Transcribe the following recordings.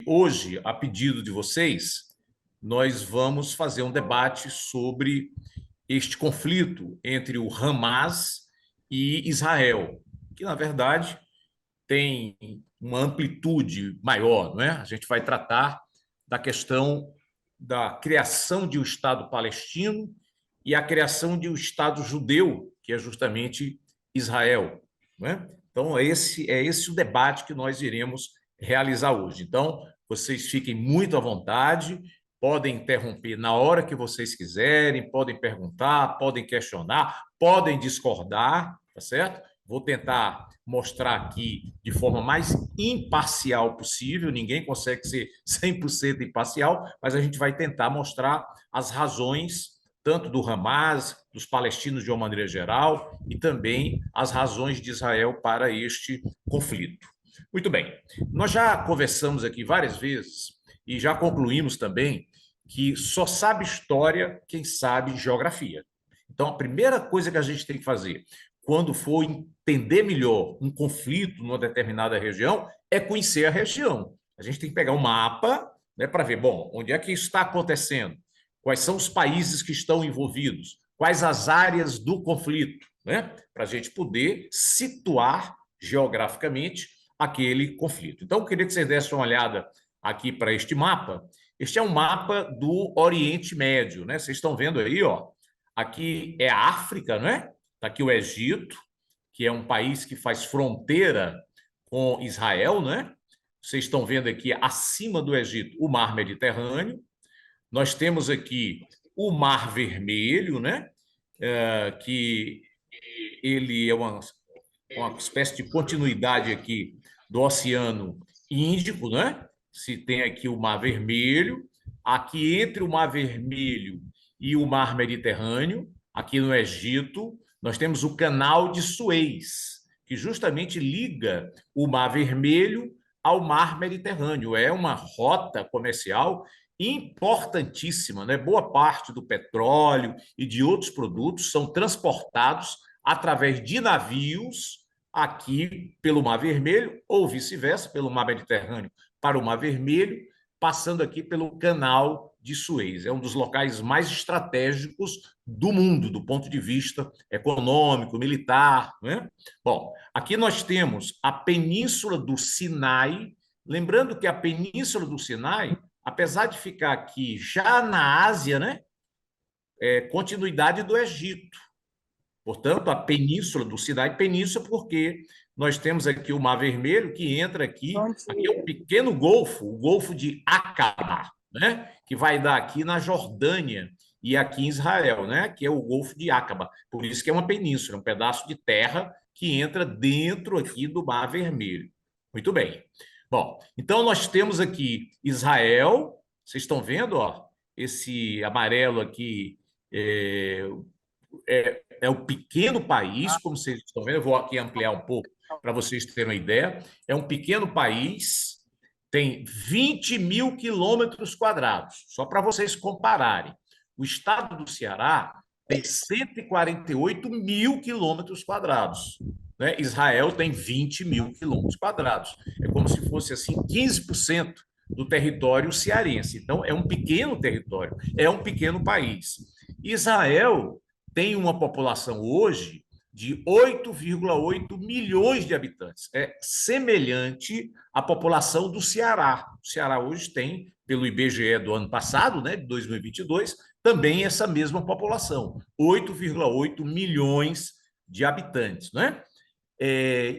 Hoje, a pedido de vocês, nós vamos fazer um debate sobre este conflito entre o Hamas e Israel, que, na verdade, tem uma amplitude maior, não é? A gente vai tratar da questão da criação de um Estado palestino e a criação de um Estado judeu, que é justamente Israel, não é? Então, é esse o debate que nós iremos realizar hoje. Então, vocês fiquem muito à vontade, podem interromper na hora que vocês quiserem, podem perguntar, podem questionar, podem discordar, tá certo? Vou tentar mostrar aqui de forma mais imparcial possível, ninguém consegue ser 100% imparcial, mas a gente vai tentar mostrar as razões tanto do Hamas, dos palestinos de uma maneira geral, e também as razões de Israel para este conflito. Muito bem, nós já conversamos aqui várias vezes e já concluímos também que só sabe história quem sabe geografia. Então, a primeira coisa que a gente tem que fazer quando for entender melhor um conflito numa determinada região é conhecer a região. A gente tem que pegar um mapa, né, para ver, bom, onde é que isso está acontecendo, quais são os países que estão envolvidos, quais as áreas do conflito, né, para a gente poder situar geograficamente aquele conflito. Então, eu queria que vocês dessem uma olhada aqui para este mapa. Este é um mapa do Oriente Médio, né? Vocês estão vendo aí, ó. Aqui é a África, né? Está aqui o Egito, que é um país que faz fronteira com Israel, né? Vocês estão vendo aqui acima do Egito o Mar Mediterrâneo. Nós temos aqui o Mar Vermelho, né? Que ele é uma espécie de continuidade aqui do Oceano Índico, né? Se tem aqui o Mar Vermelho, aqui entre o Mar Vermelho e o Mar Mediterrâneo, aqui no Egito, nós temos o Canal de Suez, que justamente liga o Mar Vermelho ao Mar Mediterrâneo. É uma rota comercial importantíssima, né? Boa parte do petróleo e de outros produtos são transportados através de navios aqui pelo Mar Vermelho ou vice-versa, pelo Mar Mediterrâneo para o Mar Vermelho, passando aqui pelo Canal de Suez. É um dos locais mais estratégicos do mundo, do ponto de vista econômico, militar, né? Bom, aqui nós temos a Península do Sinai. Lembrando que a Península do Sinai, apesar de ficar aqui já na Ásia, né, é continuidade do Egito. Portanto, a Península do Sinai, península, porque nós temos aqui o Mar Vermelho, que entra aqui, aqui é um pequeno golfo, o Golfo de Aqaba, né? Que vai dar aqui na Jordânia e aqui em Israel, né? Que é o Golfo de Aqaba. Por isso que é uma península, um pedaço de terra que entra dentro aqui do Mar Vermelho. Muito bem. Bom, então nós temos aqui Israel, vocês estão vendo, ó, esse amarelo aqui é o pequeno país, como vocês estão vendo, eu vou aqui ampliar um pouco para vocês terem uma ideia. É um pequeno país, tem 20 mil quilômetros quadrados, só para vocês compararem. O estado do Ceará tem 148 mil quilômetros quadrados. Né? Israel tem 20 mil quilômetros quadrados. É como se fosse assim 15% do território cearense. Então, é um pequeno território, é um pequeno país. Israel tem uma população hoje de 8,8 milhões de habitantes. É semelhante à população do Ceará. O Ceará hoje tem, pelo IBGE do ano passado, né, de 2022, também essa mesma população, 8,8 milhões de habitantes. Né?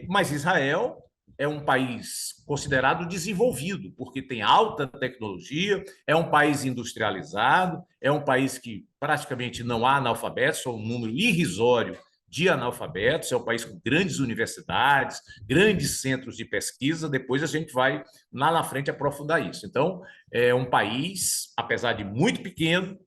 Mas Israel é um país considerado desenvolvido, porque tem alta tecnologia, é um país industrializado, é um país que praticamente não há analfabetos, só um número irrisório de analfabetos, é um país com grandes universidades, grandes centros de pesquisa, depois a gente vai lá na frente aprofundar isso. Então, é um país, apesar de muito pequeno,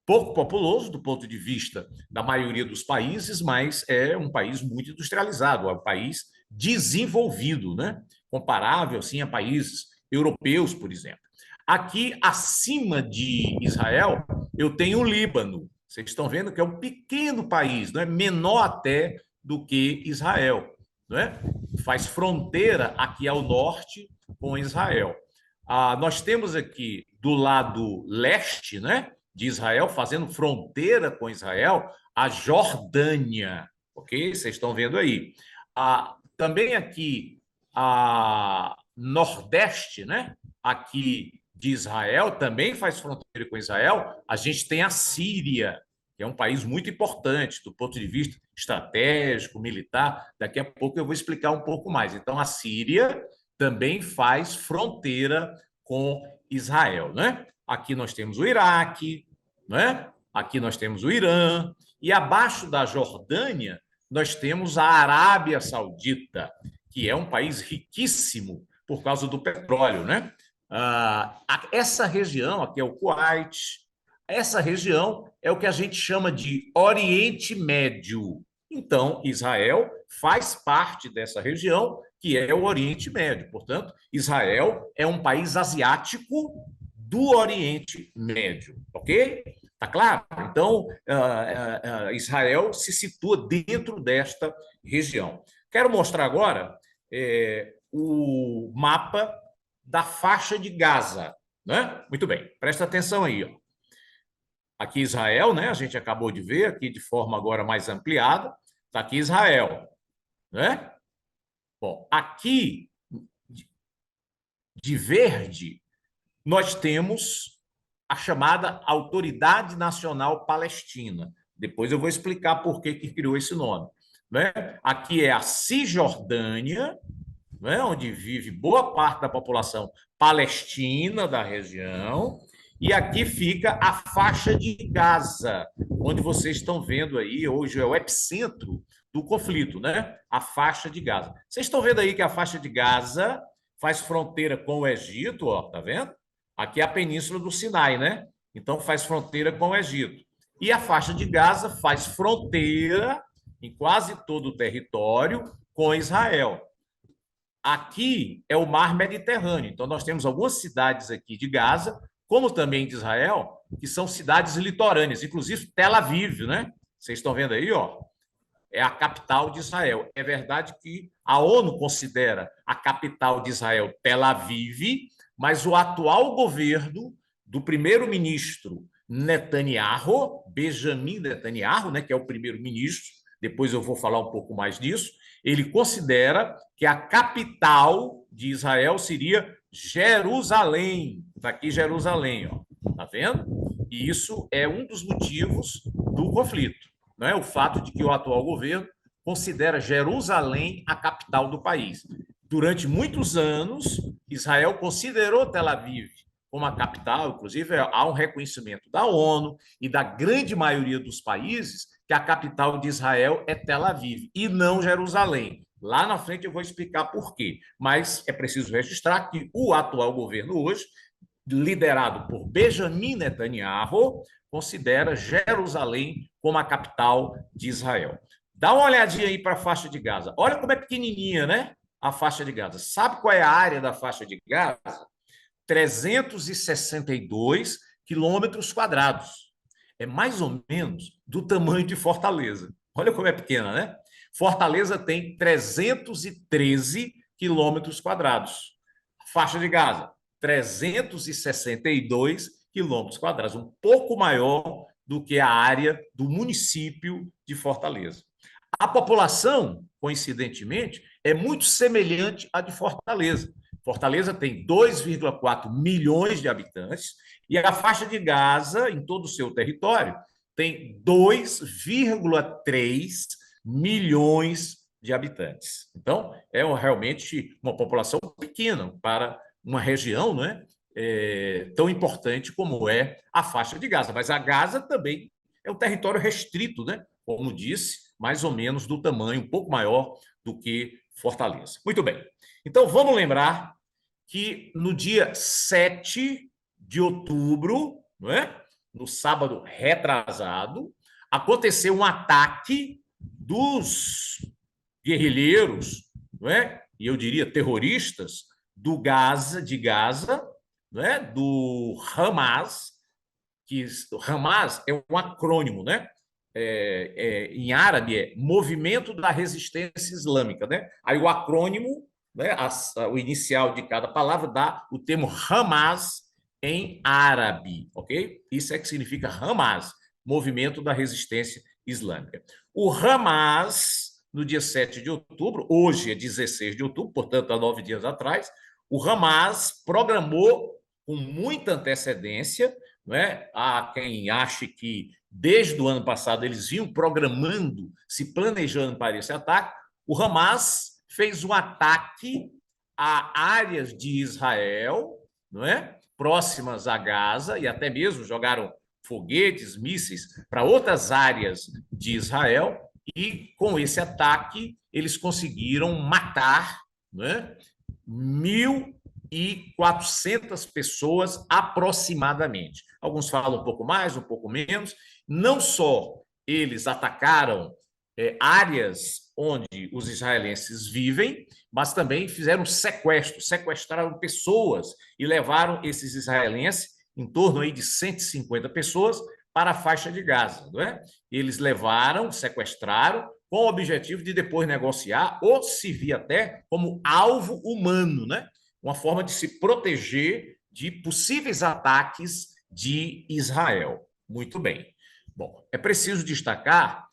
pouco populoso do ponto de vista da maioria dos países, mas é um país muito industrializado, é um país desenvolvido, né? Comparável assim, a países europeus, por exemplo. Aqui, acima de Israel, eu tenho o Líbano. Vocês estão vendo que é um pequeno país, não é? Menor até do que Israel. Não é? Faz fronteira aqui ao norte com Israel. Nós temos aqui do lado leste, né, de Israel, fazendo fronteira com Israel, a Jordânia, ok? Vocês estão vendo aí. Também aqui a nordeste, né, aqui de Israel, também faz fronteira com Israel. A gente tem a Síria, que é um país muito importante do ponto de vista estratégico, militar. Daqui a pouco eu vou explicar um pouco mais. Então, a Síria também faz fronteira com Israel, né? Aqui nós temos o Iraque, né? Aqui nós temos o Irã, e abaixo da Jordânia nós temos a Arábia Saudita, que é um país riquíssimo por causa do petróleo, né? Essa região aqui é o Kuwait, essa região é o que a gente chama de Oriente Médio. Então, Israel faz parte dessa região, que é o Oriente Médio. Portanto, Israel é um país asiático do Oriente Médio, ok? Tá claro? Então, Israel se situa dentro desta região. Quero mostrar agora o mapa da faixa de Gaza, né? Muito bem, presta atenção aí, ó. Aqui Israel, né? A gente acabou de ver aqui de forma agora mais ampliada. Está aqui Israel, né? Bom, aqui de verde nós temos a chamada Autoridade Nacional Palestina. Depois eu vou explicar por que criou esse nome, né? Aqui é a Cisjordânia, né? Onde vive boa parte da população palestina da região. E aqui fica a faixa de Gaza, onde vocês estão vendo aí, hoje é o epicentro do conflito, né? A faixa de Gaza. Vocês estão vendo aí que a faixa de Gaza faz fronteira com o Egito, ó, tá vendo? Aqui é a Península do Sinai, né? Então faz fronteira com o Egito. E a faixa de Gaza faz fronteira em quase todo o território com Israel. Aqui é o mar Mediterrâneo. Então nós temos algumas cidades aqui de Gaza, como também de Israel, que são cidades litorâneas, inclusive Tel Aviv, né? Vocês estão vendo aí, ó? É a capital de Israel. É verdade que a ONU considera a capital de Israel Tel Aviv, mas o atual governo do primeiro-ministro Netanyahu, Benjamin Netanyahu, né, que é o primeiro-ministro, depois eu vou falar um pouco mais disso, ele considera que a capital de Israel seria Jerusalém. Está aqui Jerusalém, ó. Tá vendo? E isso é um dos motivos do conflito, não é? O fato de que o atual governo considera Jerusalém a capital do país. Durante muitos anos, Israel considerou Tel Aviv como a capital, inclusive há um reconhecimento da ONU e da grande maioria dos países que a capital de Israel é Tel Aviv e não Jerusalém. Lá na frente eu vou explicar por quê, mas é preciso registrar que o atual governo hoje, liderado por Benjamin Netanyahu, considera Jerusalém como a capital de Israel. Dá uma olhadinha aí para a faixa de Gaza. Olha como é pequenininha, né? A faixa de Gaza. Sabe qual é a área da faixa de Gaza? 362 quilômetros quadrados. É mais ou menos do tamanho de Fortaleza. Olha como é pequena, né? Fortaleza tem 313 quilômetros quadrados. Faixa de Gaza, 362 quilômetros quadrados, um pouco maior do que a área do município de Fortaleza. A população, coincidentemente, é muito semelhante à de Fortaleza. Fortaleza tem 2,4 milhões de habitantes e a faixa de Gaza, em todo o seu território, tem 2,3 milhões de habitantes. Então, é realmente uma população pequena para uma região, né, tão importante como é a faixa de Gaza. Mas a Gaza também é um território restrito, né? Como disse, mais ou menos do tamanho, um pouco maior do que Fortaleza. Muito bem. Então, vamos lembrar que no dia 7 de outubro, não é? No sábado retrasado, aconteceu um ataque dos guerrilheiros, não é? E eu diria terroristas do Gaza, de Gaza, não é? Do Hamas, que Hamas é um acrônimo, né? Em árabe é Movimento da Resistência Islâmica, né? Aí o acrônimo né, o inicial de cada palavra dá o termo Hamas em árabe, ok? Isso é que significa Hamas, Movimento da Resistência Islâmica. O Hamas, no dia 7 de outubro, hoje é 16 de outubro, portanto, há 9 dias atrás, o Hamas programou com muita antecedência, né? Há quem ache que desde o ano passado eles vinham programando, se planejando para esse ataque. O Hamas fez um ataque a áreas de Israel, não é? Próximas a Gaza, e até mesmo jogaram foguetes, mísseis para outras áreas de Israel, e com esse ataque eles conseguiram matar, né, 1.400 pessoas aproximadamente. Alguns falam um pouco mais, um pouco menos. Não só eles atacaram áreas onde os israelenses vivem, mas também fizeram sequestro, sequestraram pessoas e levaram esses israelenses, em torno aí de 150 pessoas, para a faixa de Gaza. Não é? Eles levaram, sequestraram, com o objetivo de depois negociar, ou se via até como alvo humano, né? Uma forma de se proteger de possíveis ataques de Israel. Muito bem. Bom, é preciso destacar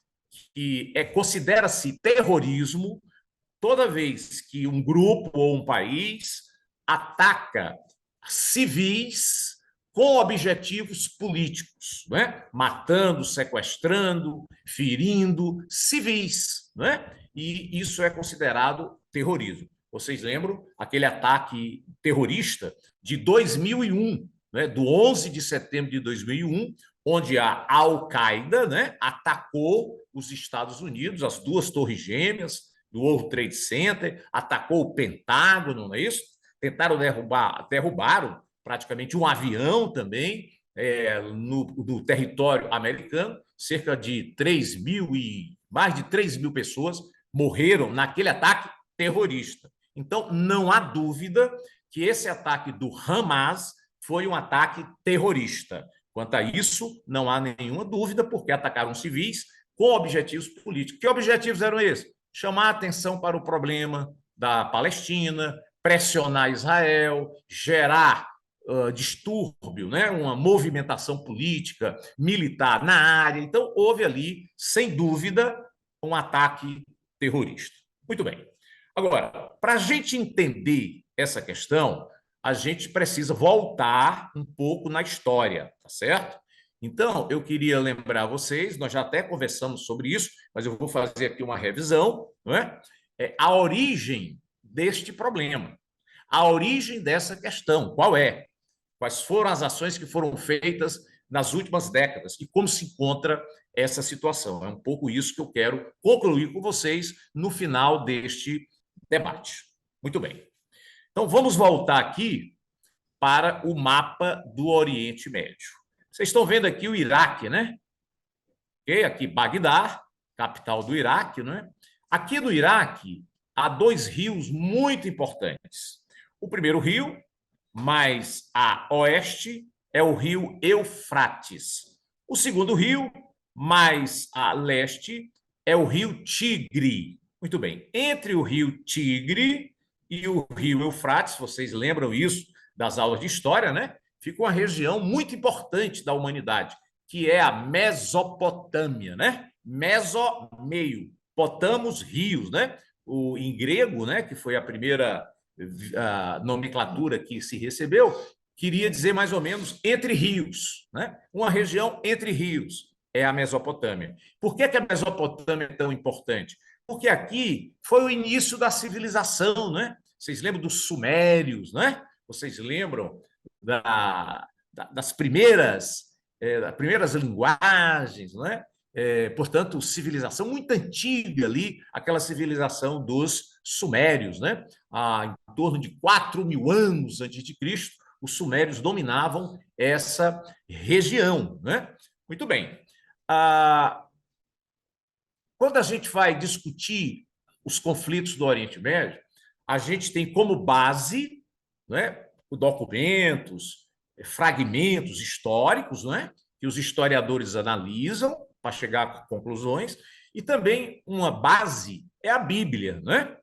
que considera-se terrorismo toda vez que um grupo ou um país ataca civis com objetivos políticos, né? Matando, sequestrando, ferindo civis, né? E isso é considerado terrorismo. Vocês lembram aquele ataque terrorista de 2001, né? Do 11 de setembro de 2001, onde a Al-Qaeda, né, atacou os Estados Unidos, as duas torres gêmeas do World Trade Center, atacou o Pentágono, não é isso? Tentaram derrubaram praticamente um avião também no território americano, cerca de 3.000 e mais de 3.000 pessoas morreram naquele ataque terrorista. Então, não há dúvida que esse ataque do Hamas foi um ataque terrorista. Quanto a isso, não há nenhuma dúvida, porque atacaram civis com objetivos políticos. Que objetivos eram esses? Chamar a atenção para o problema da Palestina, pressionar Israel, gerar distúrbio, né? Uma movimentação política, militar na área. Então, houve ali, sem dúvida, um ataque terrorista. Muito bem. Agora, para a gente entender essa questão, a gente precisa voltar um pouco na história, tá certo? Então, eu queria lembrar vocês, nós já até conversamos sobre isso, mas eu vou fazer aqui uma revisão, não é? A origem deste problema, a origem dessa questão, qual é? Quais foram as ações que foram feitas nas últimas décadas e como se encontra essa situação? É um pouco isso que eu quero concluir com vocês no final deste debate. Muito bem. Então, vamos voltar aqui para o mapa do Oriente Médio. Vocês estão vendo aqui o Iraque, né? Okay? Aqui Bagdá, capital do Iraque, né? Aqui no Iraque há dois rios muito importantes. O primeiro rio, mais a oeste, é o rio Eufrates. O segundo rio, mais a leste, é o rio Tigre. Muito bem. Entre o rio Tigre e o rio Eufrates, vocês lembram isso das aulas de história, né? Fica uma região muito importante da humanidade, que é a Mesopotâmia, né? Meso, meio, potamos, rios, né? Em grego, né? Que foi a primeira nomenclatura que se recebeu, queria dizer mais ou menos entre rios, né? Uma região entre rios é a Mesopotâmia. Por que a Mesopotâmia é tão importante? Porque aqui foi o início da civilização, né? Vocês lembram dos sumérios, né? Vocês lembram das primeiras linguagens, né? Portanto, civilização muito antiga ali, aquela civilização dos sumérios, né? Em torno de 4.000 anos antes de Cristo, os sumérios dominavam essa região, né? Muito bem. Quando a gente vai discutir os conflitos do Oriente Médio, a gente tem como base, né, documentos, fragmentos históricos, né, que os historiadores analisam para chegar a conclusões, e também uma base é a Bíblia, né?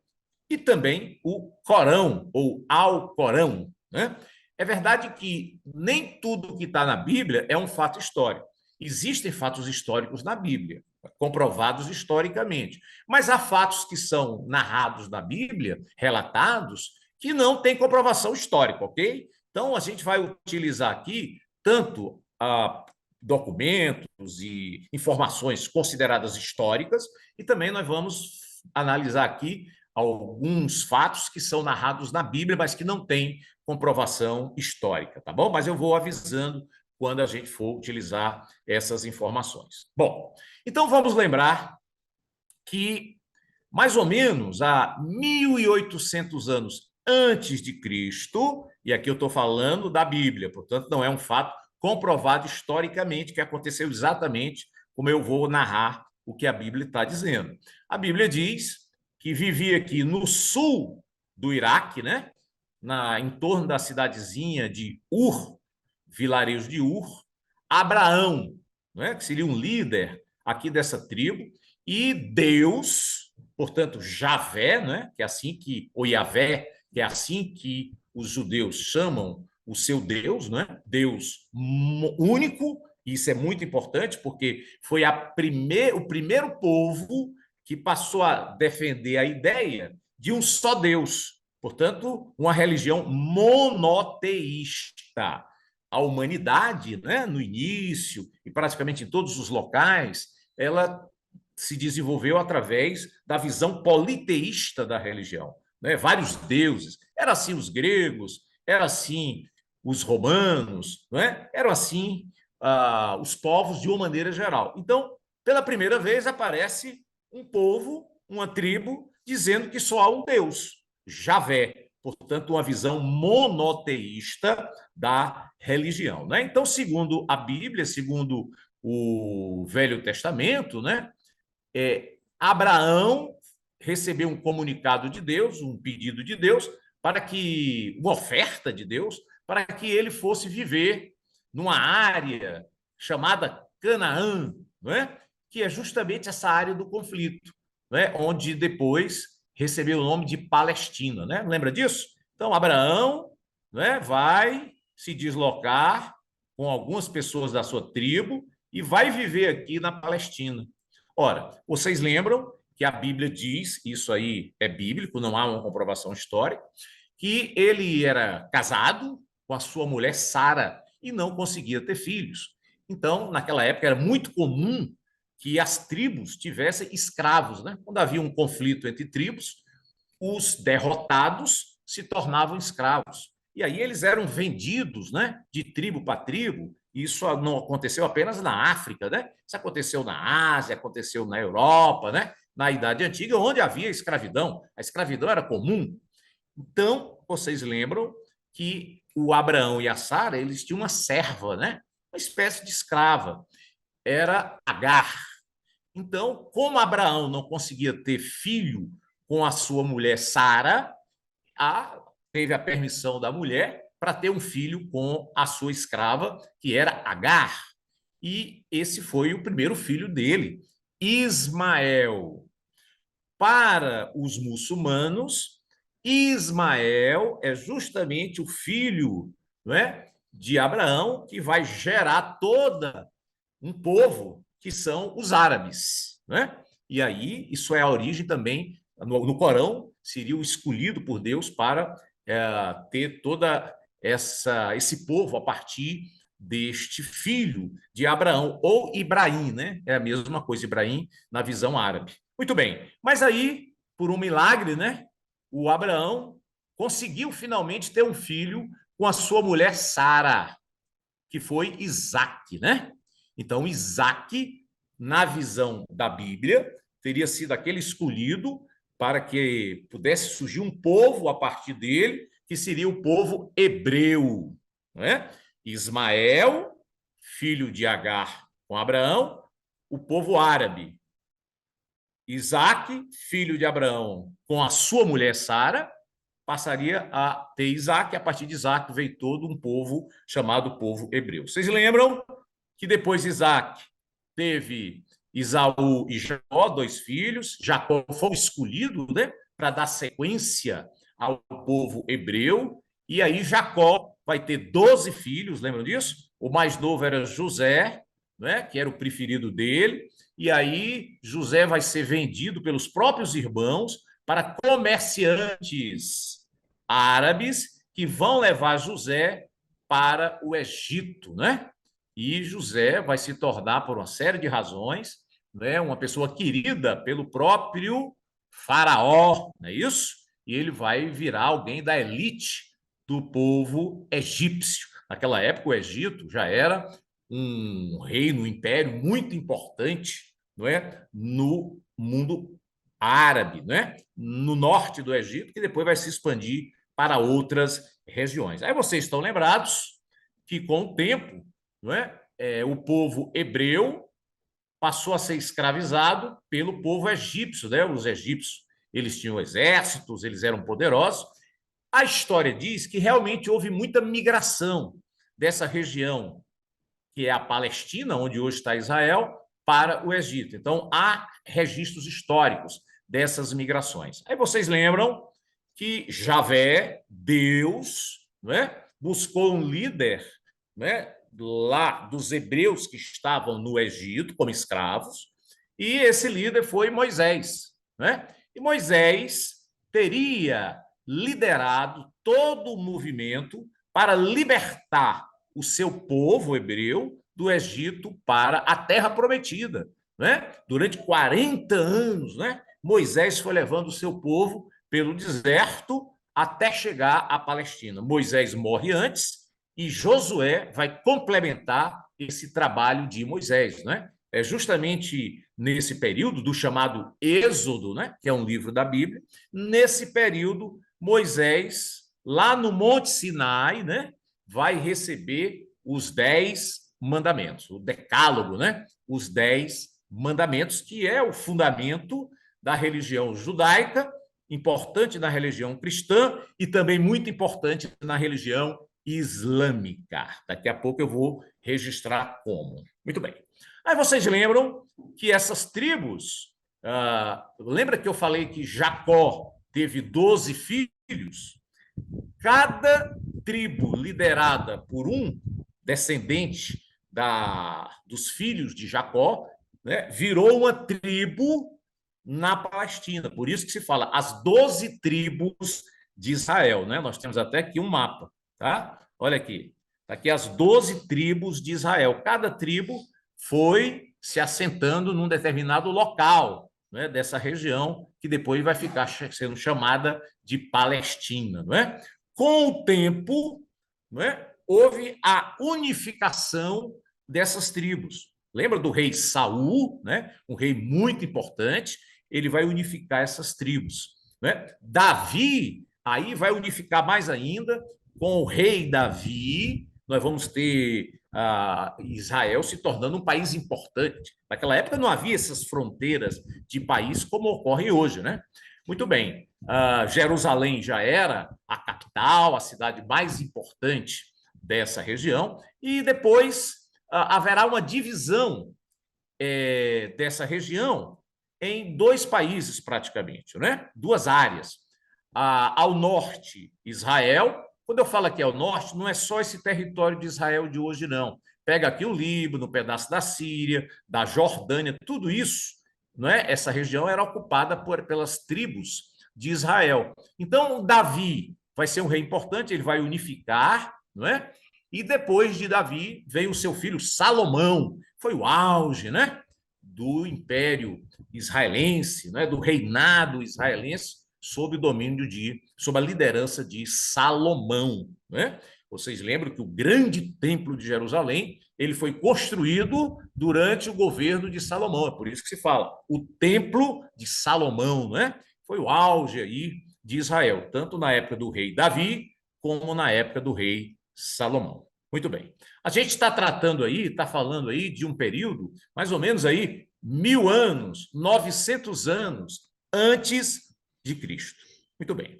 e também o Corão, ou Alcorão, né? É verdade que nem tudo que está na Bíblia é um fato histórico. Existem fatos históricos na Bíblia, comprovados historicamente, mas há fatos que são narrados na Bíblia, relatados, que não têm comprovação histórica, ok? Então, a gente vai utilizar aqui tanto documentos e informações consideradas históricas, e também nós vamos analisar aqui alguns fatos que são narrados na Bíblia, mas que não têm comprovação histórica, tá bom? Mas eu vou avisando quando a gente for utilizar essas informações. Bom, então vamos lembrar que mais ou menos há 1.800 anos antes de Cristo, e aqui eu estou falando da Bíblia, portanto não é um fato comprovado historicamente que aconteceu exatamente como eu vou narrar o que a Bíblia está dizendo. A Bíblia diz que vivia aqui no sul do Iraque, né? Em torno da cidadezinha de Ur, vilarejo de Ur, Abraão, né? Que seria um líder aqui dessa tribo, e Deus, portanto, Javé, né? Que é assim que, ou Yavé, que é assim que os judeus chamam o seu Deus, né? Deus único, e isso é muito importante porque foi o primeiro povo que passou a defender a ideia de um só Deus, portanto, uma religião monoteísta. A humanidade, né, no início e praticamente em todos os locais, ela se desenvolveu através da visão politeísta da religião, né? Vários deuses. Era assim os gregos, era assim os romanos, né? Eram assim os povos de uma maneira geral. Então, pela primeira vez aparece um povo, uma tribo, dizendo que só há um Deus, Javé. Portanto, uma visão monoteísta da religião, né? Então, segundo a Bíblia, segundo o Velho Testamento, né? Abraão recebeu um comunicado de Deus, um pedido de Deus, para que, uma oferta de Deus, para que ele fosse viver numa área chamada Canaã, não é? Que é justamente essa área do conflito, não é? Onde depois recebeu o nome de Palestina, né? Lembra disso? Então, Abraão, não é? Vai se deslocar com algumas pessoas da sua tribo e vai viver aqui na Palestina. Ora, vocês lembram que a Bíblia diz, isso aí é bíblico, não há uma comprovação histórica, que ele era casado com a sua mulher Sara e não conseguia ter filhos. Então, naquela época, era muito comum que as tribos tivessem escravos, né? Quando havia um conflito entre tribos, os derrotados se tornavam escravos. E aí eles eram vendidos, né, de tribo para tribo. Isso não aconteceu apenas na África, né? Isso aconteceu na Ásia, aconteceu na Europa, né? Na Idade Antiga, onde havia escravidão. A escravidão era comum. Então, vocês lembram que o Abraão e a Sara, eles tinham uma serva, né? Uma espécie de escrava. Era Agar. Então, como Abraão não conseguia ter filho com a sua mulher Sara, teve a permissão da mulher para ter um filho com a sua escrava, que era Agar. E esse foi o primeiro filho dele, Ismael. Para os muçulmanos, Ismael é justamente o filho, não é, de Abraão, que vai gerar toda um povo que são os árabes, né? E aí isso é a origem também no Corão, seria o escolhido por Deus para ter toda esse povo a partir deste filho de Abraão, ou Ibrahim, né? É a mesma coisa, Ibrahim, na visão árabe. Muito bem, mas aí, por um milagre, né? O Abraão conseguiu finalmente ter um filho com a sua mulher Sara, que foi Isaac, né? Então, Isaac, na visão da Bíblia, teria sido aquele escolhido para que pudesse surgir um povo a partir dele, que seria o povo hebreu, né? Ismael, filho de Agar com Abraão, o povo árabe. Isaac, filho de Abraão com a sua mulher Sara, passaria a ter Isaac, e a partir de Isaac veio todo um povo chamado povo hebreu. Vocês lembram que depois Isaac teve Isaú e Jacó, dois filhos. Jacó foi escolhido, né, para dar sequência ao povo hebreu, e aí Jacó vai ter 12 filhos, lembram disso? O mais novo era José, né, que era o preferido dele, e aí José vai ser vendido pelos próprios irmãos para comerciantes árabes que vão levar José para o Egito, né? E José vai se tornar, por uma série de razões, né, uma pessoa querida pelo próprio faraó, não é isso? E ele vai virar alguém da elite do povo egípcio. Naquela época, o Egito já era um reino, um império muito importante, não é, no mundo árabe, não é, no norte do Egito, que depois vai se expandir para outras regiões. Aí vocês estão lembrados que, com o tempo, não é, o povo hebreu passou a ser escravizado pelo povo egípcio, né? Os egípcios, eles tinham exércitos, eles eram poderosos. A história diz que realmente houve muita migração dessa região, que é a Palestina, onde hoje está Israel, para o Egito. Então, há registros históricos dessas migrações. Aí vocês lembram que Javé, Deus, né, buscou um líder, né, lá dos hebreus que estavam no Egito como escravos, e esse líder foi Moisés, né? E Moisés teria liderado todo o movimento para libertar o seu povo hebreu do Egito para a terra prometida, né? Durante 40 anos, né? Moisés foi levando o seu povo pelo deserto até chegar à Palestina. Moisés morre antes e Josué vai complementar esse trabalho de Moisés, né? É justamente nesse período do chamado Êxodo, né, que é um livro da Bíblia, nesse período Moisés, lá no Monte Sinai, né, vai receber os 10 mandamentos, o decálogo, né, os 10 mandamentos, que é o fundamento da religião judaica, importante na religião cristã e também muito importante na religião islâmica. Daqui a pouco eu vou registrar como. Muito bem. Aí vocês lembram que essas tribos, lembra que eu falei que Jacó teve 12 filhos? Cada tribo liderada por um descendente dos filhos de Jacó, né, virou uma tribo na Palestina. Por isso que se fala as 12 tribos de Israel. Né? Nós temos até aqui um mapa. Tá? Olha aqui. Tá aqui as 12 tribos de Israel. Cada tribo foi se assentando num determinado local, né, dessa região, que depois vai ficar sendo chamada de Palestina. Não é? Com o tempo, não é, houve a unificação dessas tribos. Lembra do rei Saul, né? Um rei muito importante, ele vai unificar essas tribos. Né? Davi, aí vai unificar mais ainda, com o rei Davi, nós vamos ter Israel se tornando um país importante. Naquela época não havia essas fronteiras de país como ocorre hoje, né? Muito bem. Jerusalém já era a capital, a cidade mais importante dessa região, e depois haverá uma divisão dessa região em dois países, praticamente, né? Duas áreas. Ao norte, Israel. Quando eu falo aqui ao norte, não é só esse território de Israel de hoje, não. Pega aqui o Líbano, um pedaço da Síria, da Jordânia, tudo isso, não é? Essa região era ocupada pelas tribos de Israel. Então, Davi vai ser um rei importante, ele vai unificar, não é? E depois de Davi veio o seu filho Salomão, foi o auge, né, do Império Israelense, né, do reinado israelense sob o domínio sob a liderança de Salomão, né? Vocês lembram que o grande templo de Jerusalém, ele foi construído durante o governo de Salomão, é por isso que se fala o templo de Salomão, né? Foi o auge aí de Israel, tanto na época do rei Davi, como na época do rei Salomão. Muito bem. A gente está tratando aí, está falando aí de um período, mais ou menos aí, 1000 anos, 900 anos antes de Cristo. Muito bem.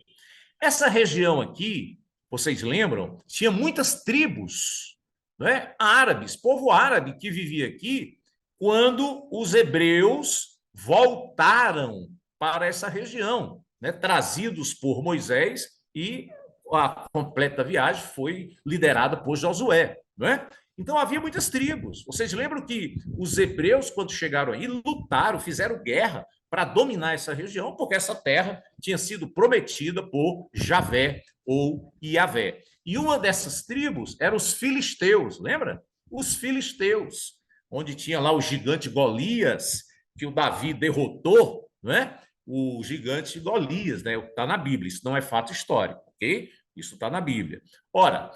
Essa região aqui, vocês lembram, tinha muitas tribos, né, árabes, povo árabe que vivia aqui quando os hebreus voltaram para essa região. né, trazidos por Moisés, e a completa viagem foi liderada por Josué, não é? Então havia muitas tribos. Vocês lembram que os hebreus, quando chegaram aí, lutaram, fizeram guerra para dominar essa região, porque essa terra tinha sido prometida por Javé ou Iavé. E uma dessas tribos eram os filisteus, lembra? Os filisteus, onde tinha lá o gigante Golias, que o Davi derrotou, não é? O gigante Golias, né? Está na Bíblia, isso não é fato histórico, ok? Isso está na Bíblia. Ora,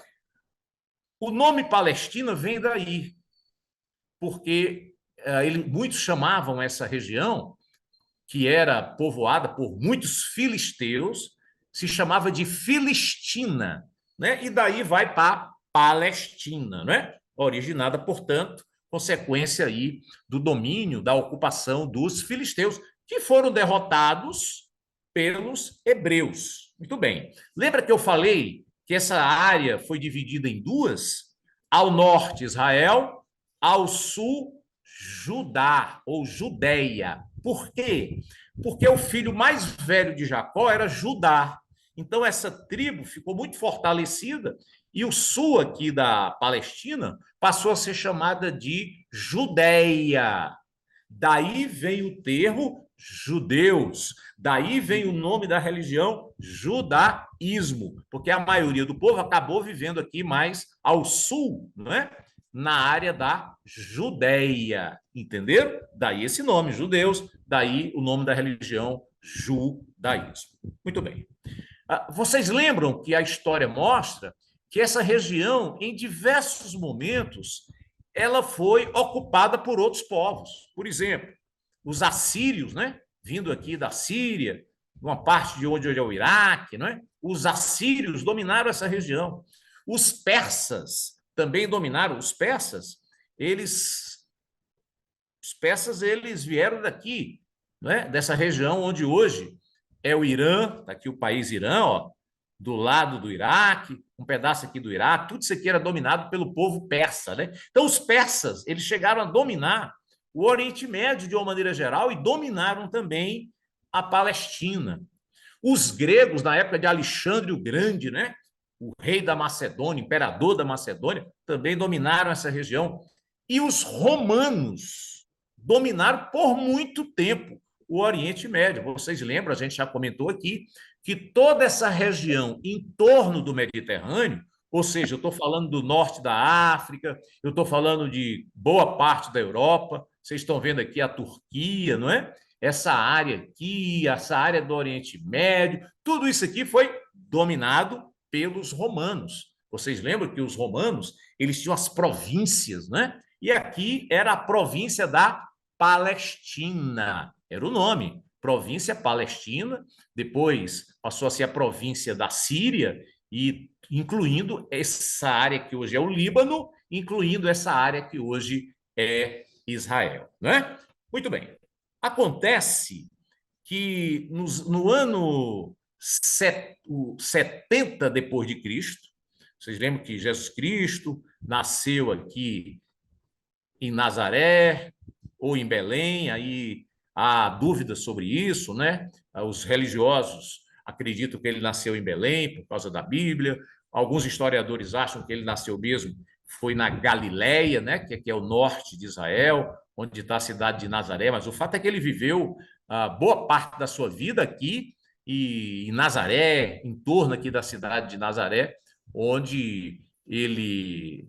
o nome Palestina vem daí, porque muitos chamavam essa região, que era povoada por muitos filisteus, se chamava de Filistina, né? E daí vai para Palestina, né? Originada, portanto, consequência aí do domínio, da ocupação dos filisteus, que foram derrotados pelos hebreus. Muito bem. Lembra que eu falei que essa área foi dividida em duas? Ao norte, Israel, ao sul, Judá ou Judéia. Por quê? Porque o filho mais velho de Jacó era Judá. Então, essa tribo ficou muito fortalecida e o sul aqui da Palestina passou a ser chamada de Judéia. Daí vem o termo judeus, daí vem o nome da religião judaísmo, porque a maioria do povo acabou vivendo aqui mais ao sul, não é? Na área da Judéia, entenderam? Daí esse nome, judeus, daí o nome da religião judaísmo. Muito bem. Vocês lembram que a história mostra que essa região, em diversos momentos, ela foi ocupada por outros povos. Por exemplo, os assírios, né? Vindo aqui da Síria, uma parte de onde hoje é o Iraque, não é? Os assírios dominaram essa região. Os persas também dominaram. Os persas eles vieram daqui, não é? Dessa região onde hoje é o Irã, está aqui o país Irã, ó, do lado do Iraque, um pedaço aqui do Iraque, tudo isso aqui era dominado pelo povo persa, né? Então, os persas, eles chegaram a dominar o Oriente Médio de uma maneira geral e dominaram também a Palestina. Os gregos, na época de Alexandre o Grande, né? O rei da Macedônia, imperador da Macedônia, também dominaram essa região. E os romanos dominaram por muito tempo o Oriente Médio. Vocês lembram, a gente já comentou aqui, que toda essa região em torno do Mediterrâneo, ou seja, eu estou falando do norte da África, eu estou falando de boa parte da Europa, vocês estão vendo aqui a Turquia, não é? Essa área aqui, essa área do Oriente Médio, tudo isso aqui foi dominado pelos romanos. Vocês lembram que os romanos, eles tinham as províncias, né? E aqui era a província da Palestina, era o nome, província Palestina, depois passou a ser a província da Síria, e incluindo essa área que hoje é o Líbano, incluindo essa área que hoje é Israel, né? Muito bem. Acontece que no ano 70 depois de Cristo, vocês lembram que Jesus Cristo nasceu aqui em Nazaré ou em Belém, aí há dúvidas sobre isso, né? Os religiosos acreditam que ele nasceu em Belém por causa da Bíblia. Alguns historiadores acham que ele nasceu mesmo foi na Galileia, né? Que é o norte de Israel, onde está a cidade de Nazaré. Mas o fato é que ele viveu boa parte da sua vida aqui e em Nazaré, em torno aqui da cidade de Nazaré, onde ele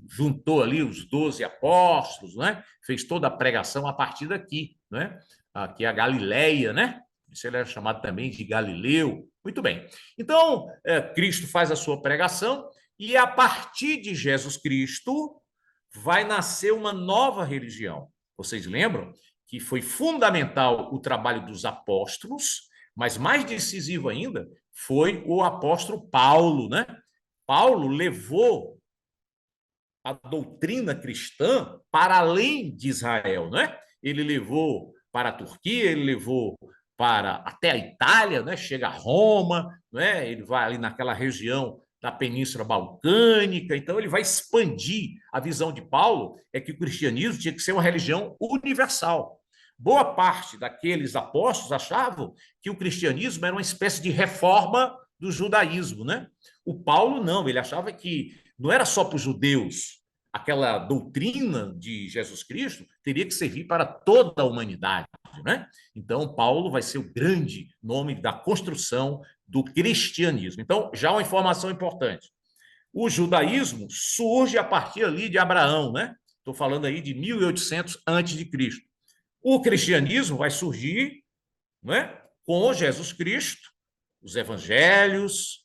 juntou ali os 12 apóstolos, né? Fez toda a pregação a partir daqui, né? Aqui é a Galileia, né? Isso ele era chamado também de Galileu. Muito bem. Então, Cristo faz a sua pregação e a partir de Jesus Cristo vai nascer uma nova religião. Vocês lembram que foi fundamental o trabalho dos apóstolos, mas mais decisivo ainda foi o apóstolo Paulo, né? Paulo levou a doutrina cristã para além de Israel, né? Ele levou para a Turquia, ele levou para até a Itália, né? Chega a Roma, né? Ele vai ali naquela região da Península Balcânica, então ele vai expandir. A visão de Paulo é que o cristianismo tinha que ser uma religião universal. boa parte daqueles apóstolos achavam que o cristianismo era uma espécie de reforma do judaísmo, né? O Paulo não, ele achava que não era só para os judeus, aquela doutrina de Jesus Cristo teria que servir para toda a humanidade, né? Então, Paulo vai ser o grande nome da construção do cristianismo. Então, já uma informação importante. O judaísmo surge a partir ali de Abraão, né? Estou falando aí de 1800 antes de Cristo. O cristianismo vai surgir, né, com Jesus Cristo, os evangelhos,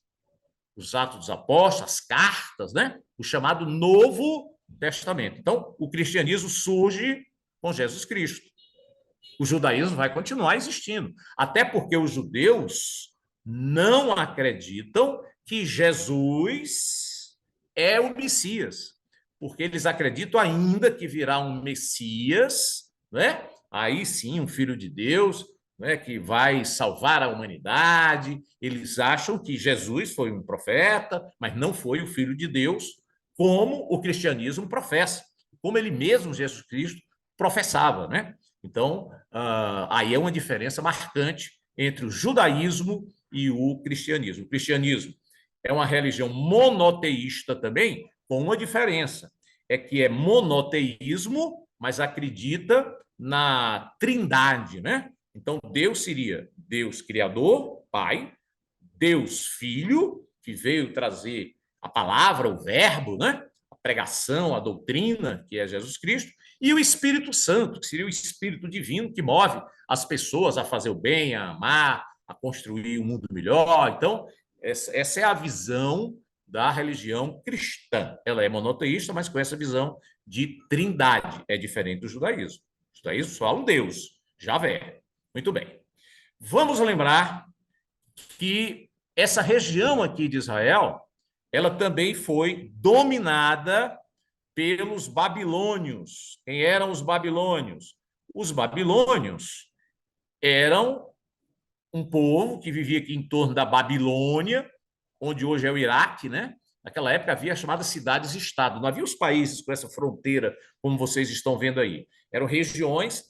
os Atos dos Apóstolos, as cartas, né? O chamado Novo Testamento. Então, o cristianismo surge com Jesus Cristo. O judaísmo vai continuar existindo, até porque os judeus não acreditam que Jesus é o Messias, porque eles acreditam ainda que virá um Messias, né? Aí sim, um filho de Deus, né, que vai salvar a humanidade. Eles acham que Jesus foi um profeta, mas não foi o filho de Deus, como o cristianismo professa, como ele mesmo, Jesus Cristo, professava, né? Então, aí é uma diferença marcante entre o judaísmo e o cristianismo. O cristianismo é uma religião monoteísta também, com uma diferença, é que é monoteísmo, mas acredita na trindade, né? Então, Deus seria Deus Criador, Pai, Deus Filho, que veio trazer a palavra, o verbo, né? A pregação, a doutrina, que é Jesus Cristo, e o Espírito Santo, que seria o Espírito Divino que move as pessoas a fazer o bem, a amar, a construir um mundo melhor. Então, essa é a visão da religião cristã. Ela é monoteísta, mas com essa visão de trindade. É diferente do judaísmo. O judaísmo só há um Deus, Javé. Muito bem. Vamos lembrar que essa região aqui de Israel, ela também foi dominada pelos babilônios. Quem eram os babilônios? Os babilônios eram um povo que vivia aqui em torno da Babilônia, onde hoje é o Iraque, né? Naquela época havia as chamadas cidades-estado. Não havia os países com essa fronteira, como vocês estão vendo aí. Eram regiões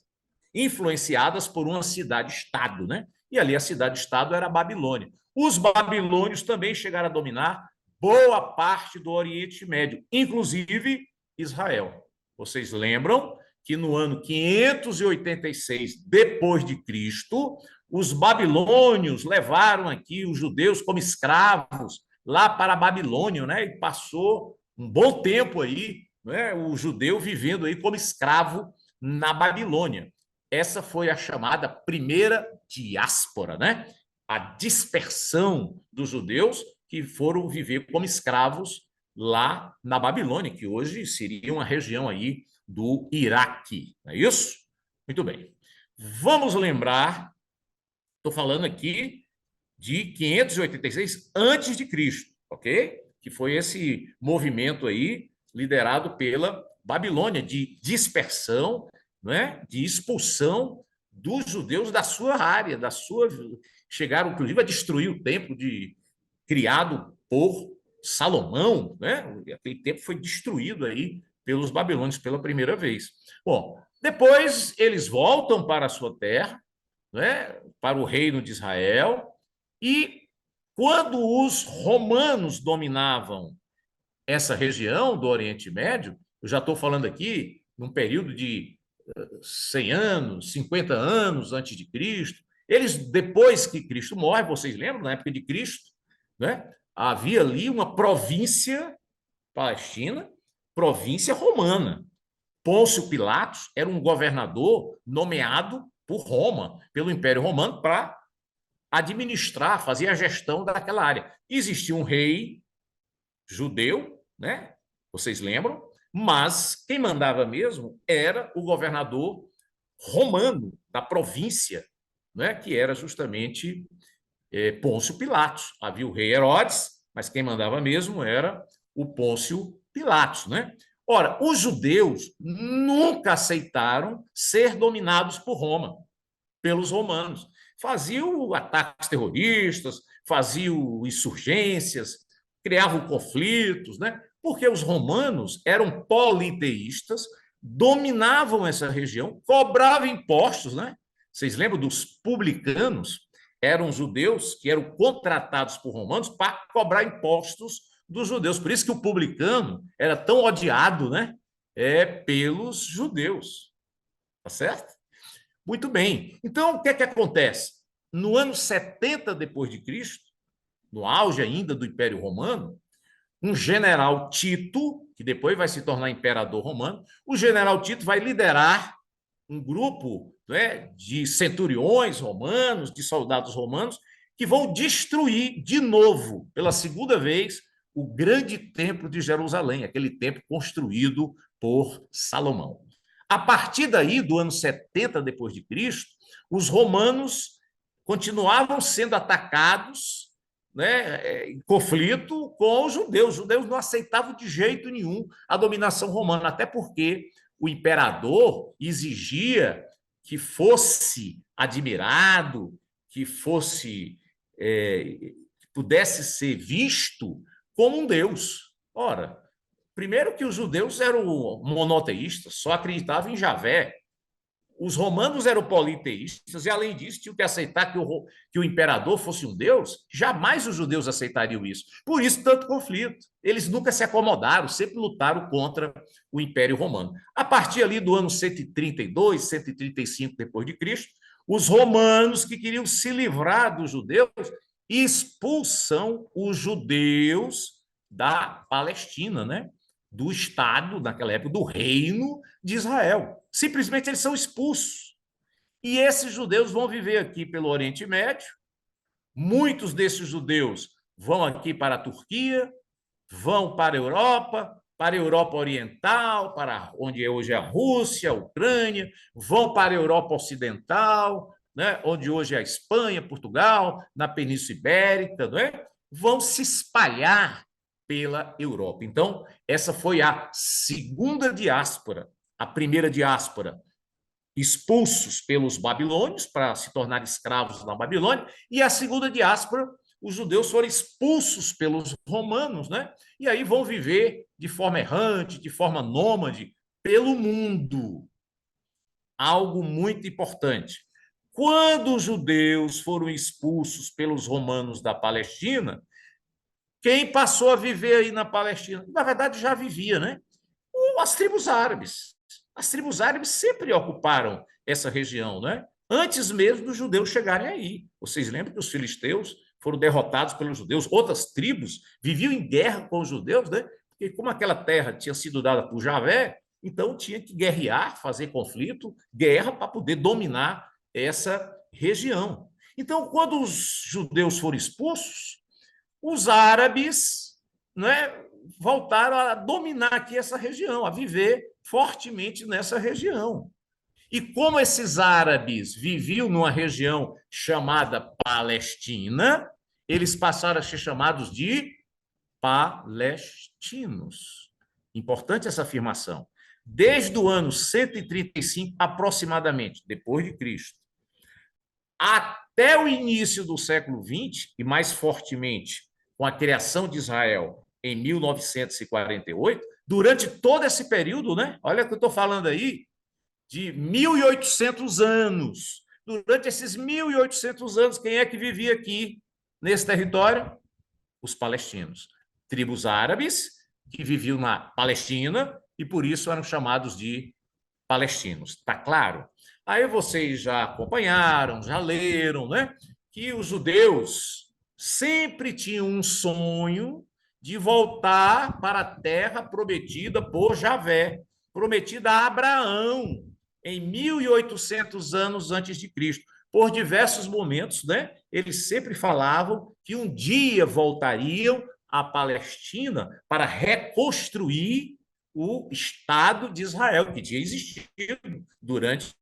influenciadas por uma cidade-estado, né? E ali a cidade-estado era a Babilônia. Os babilônios também chegaram a dominar boa parte do Oriente Médio, inclusive Israel. Vocês lembram que no ano 586 depois de Cristo, os babilônios levaram aqui os judeus como escravos lá para a Babilônia, né? E passou um bom tempo aí, né? O judeu vivendo aí como escravo na Babilônia. Essa foi a chamada primeira diáspora, né? A dispersão dos judeus que foram viver como escravos lá na Babilônia, que hoje seria uma região aí do Iraque, não é isso? Muito bem. Vamos lembrar, estou falando aqui de 586 antes de Cristo, ok? Que foi esse movimento aí liderado pela Babilônia de dispersão, né? De expulsão dos judeus da sua área, da sua chegaram inclusive a destruir o templo criado por Salomão, né? Aquele templo foi destruído aí pelos babilônios pela primeira vez. Bom, depois eles voltam para a sua terra, né? Para o reino de Israel, e quando os romanos dominavam essa região do Oriente Médio, eu já estou falando aqui num período de 100 anos, 50 anos antes de Cristo. Eles, depois que Cristo morre, vocês lembram, na época de Cristo, né? Havia ali uma província palestina, província romana. Pôncio Pilatos era um governador nomeado por Roma, pelo Império Romano, para administrar, fazer a gestão daquela área. Existia um rei judeu, né? Vocês lembram? Mas quem mandava mesmo era o governador romano da província, né? Que era justamente Pôncio Pilatos. Havia o rei Herodes, mas quem mandava mesmo era o Pôncio Pilatos, né? Ora, os judeus nunca aceitaram ser dominados por Roma, pelos romanos. Faziam ataques terroristas, faziam insurgências, criavam conflitos, né? Porque os romanos eram politeístas, dominavam essa região, cobravam impostos, né? Vocês lembram dos publicanos? Eram judeus que eram contratados por romanos para cobrar impostos dos judeus. Por isso que o publicano era tão odiado, né? Pelos judeus. Tá certo? Muito bem. Então, o que é que acontece? No ano 70 depois de Cristo, no auge ainda do Império Romano, um general Tito, que depois vai se tornar imperador romano, o general Tito vai liderar um grupo, né, de centuriões romanos, de soldados romanos, que vão destruir de novo, pela segunda vez, o grande templo de Jerusalém, aquele templo construído por Salomão. A partir daí, do ano 70 depois de Cristo, os romanos continuavam sendo atacados, né, em conflito com os judeus. Os judeus não aceitavam de jeito nenhum a dominação romana, até porque o imperador exigia que fosse admirado, que fosse que pudesse ser visto como um deus. Ora, primeiro que os judeus eram monoteístas, só acreditavam em Javé. Os romanos eram politeístas e, além disso, tinham que aceitar que o imperador fosse um deus. Jamais os judeus aceitariam isso. Por isso, tanto conflito. Eles nunca se acomodaram, sempre lutaram contra o Império Romano. A partir ali do ano 132, 135 depois de Cristo, os romanos que queriam se livrar dos judeus expulsam os judeus da Palestina, né? Do Estado, naquela época, do Reino de Israel. Simplesmente eles são expulsos. E esses judeus vão viver aqui pelo Oriente Médio. Muitos desses judeus vão aqui para a Turquia, vão para a Europa Oriental, para onde hoje é a Rússia, a Ucrânia, vão para a Europa Ocidental, né, onde hoje é a Espanha, Portugal, na Península Ibérica, né, vão se espalhar pela Europa. Então, essa foi a segunda diáspora. A primeira diáspora, expulsos pelos babilônios para se tornar escravos na Babilônia, e a segunda diáspora, os judeus foram expulsos pelos romanos, né? E aí vão viver de forma errante, de forma nômade, pelo mundo. Algo muito importante. Quando os judeus foram expulsos pelos romanos da Palestina, quem passou a viver aí na Palestina? Na verdade, já vivia, né? As tribos árabes. As tribos árabes sempre ocuparam essa região, né? Antes mesmo dos judeus chegarem aí. Vocês lembram que os filisteus foram derrotados pelos judeus? Outras tribos viviam em guerra com os judeus, né? Porque como aquela terra tinha sido dada por Javé, então tinha que guerrear, fazer conflito, guerra para poder dominar essa região. Então, quando os judeus foram expulsos, os árabes, né, voltaram a dominar aqui essa região, a viver fortemente nessa região. E como esses árabes viviam numa região chamada Palestina, eles passaram a ser chamados de palestinos. Importante essa afirmação. Desde o ano 135 aproximadamente, depois de Cristo, até o início do século XX, e mais fortemente com a criação de Israel em 1948, durante todo esse período, né? Olha o que eu estou falando aí, de 1.800 anos. Durante esses 1.800 anos, quem é que vivia aqui nesse território? Os palestinos. Tribos árabes que viviam na Palestina e por isso eram chamados de palestinos. Tá claro? Aí vocês já acompanharam, já leram, né? Que os judeus sempre tinham um sonho de voltar para a terra prometida por Javé, prometida a Abraão em 1.800 anos antes de Cristo. Por diversos momentos, né? Eles sempre falavam que um dia voltariam à Palestina para reconstruir o Estado de Israel, que tinha existido durante.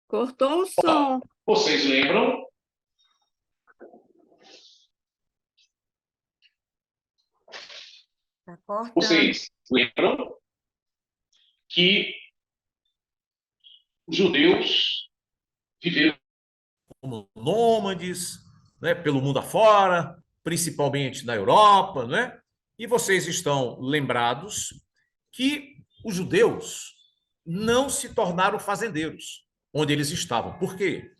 Cortou o som. Vocês lembram? Tá cortando. Vocês lembram que os judeus viveram como nômades, né, pelo mundo afora, principalmente na Europa, não é? E vocês estão lembrados que os judeus não se tornaram fazendeiros onde eles estavam. Por quê?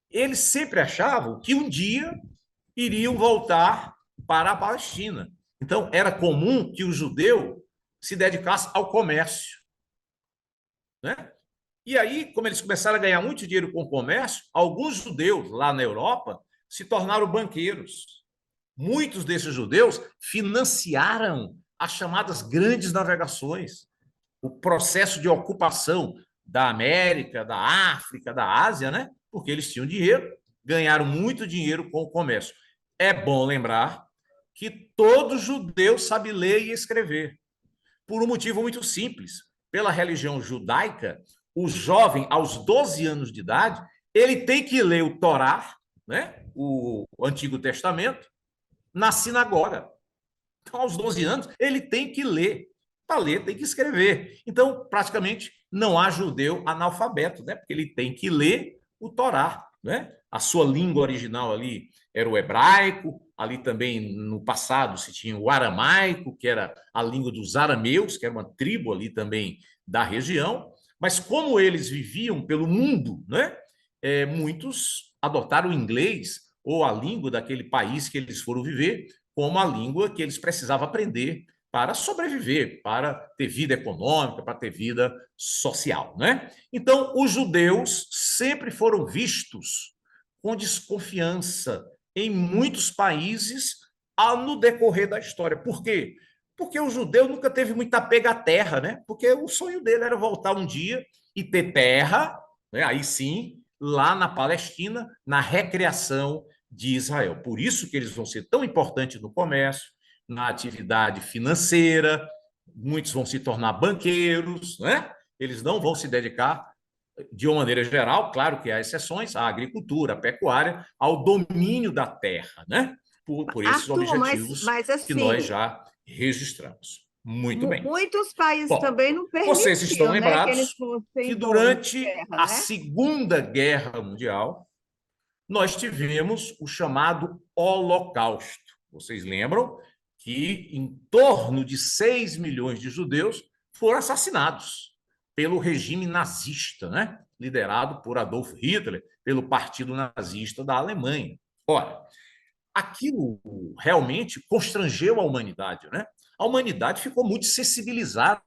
Eles sempre achavam que um dia iriam voltar para a Palestina. Então, era comum que o judeu se dedicasse ao comércio, né? E aí, como eles começaram a ganhar muito dinheiro com o comércio, alguns judeus lá na Europa se tornaram banqueiros. Muitos desses judeus financiaram as chamadas grandes navegações, o processo de ocupação da América, da África, da Ásia, né? Porque eles tinham dinheiro, ganharam muito dinheiro com o comércio. É bom lembrar que todo judeu sabe ler e escrever, por um motivo muito simples. Pela religião judaica, o jovem, aos 12 anos de idade, ele tem que ler o Torá, né? O Antigo Testamento, na sinagoga. Então, aos 12 anos, ele tem que ler. Para ler, tem que escrever. Então, praticamente, não há judeu analfabeto, né? Porque ele tem que ler o Torá, né? A sua língua original ali era o hebraico, ali também no passado se tinha o aramaico, que era a língua dos arameus, que era uma tribo ali também da região. Mas como eles viviam pelo mundo, né? Muitos adotaram o inglês ou a língua daquele país que eles foram viver como a língua que eles precisavam aprender para sobreviver, para ter vida econômica, para ter vida social, né? Então, os judeus sempre foram vistos com desconfiança em muitos países no decorrer da história. Por quê? Porque o judeu nunca teve muita apego à terra, né? Porque o sonho dele era voltar um dia e ter terra, né? Aí sim, lá na Palestina, na recriação de Israel. Por isso que eles vão ser tão importantes no comércio, na atividade financeira, muitos vão se tornar banqueiros, né? Eles não vão se dedicar, de uma maneira geral, claro que há exceções, à agricultura, à pecuária, ao domínio da terra, né? Por esses Arthur, objetivos mas que nós assim, já registramos. Muito bem. muitos países Bom, também não vocês estão permitiam, né, que eles lembrados que fossem donos de durante terra, a né? Segunda Guerra Mundial, nós tivemos o chamado Holocausto. Vocês lembram que em torno de 6 milhões de judeus foram assassinados pelo regime nazista, né? Liderado por Adolf Hitler, pelo Partido Nazista da Alemanha. Ora, aquilo realmente constrangeu a humanidade, né? A humanidade ficou muito sensibilizada,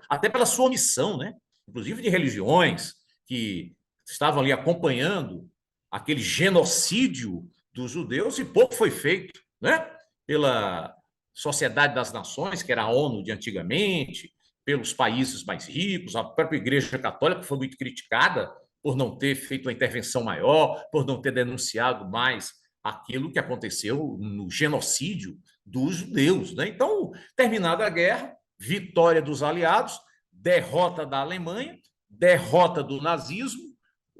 até pela sua missão, né? Inclusive de religiões que estavam ali acompanhando aquele genocídio dos judeus e pouco foi feito, né? Pela Sociedade das Nações, que era a ONU de antigamente, pelos países mais ricos, a própria Igreja Católica foi muito criticada por não ter feito uma intervenção maior, por não ter denunciado mais aquilo que aconteceu no genocídio dos judeus, né? Então, terminada a guerra, vitória dos aliados, derrota da Alemanha, derrota do nazismo,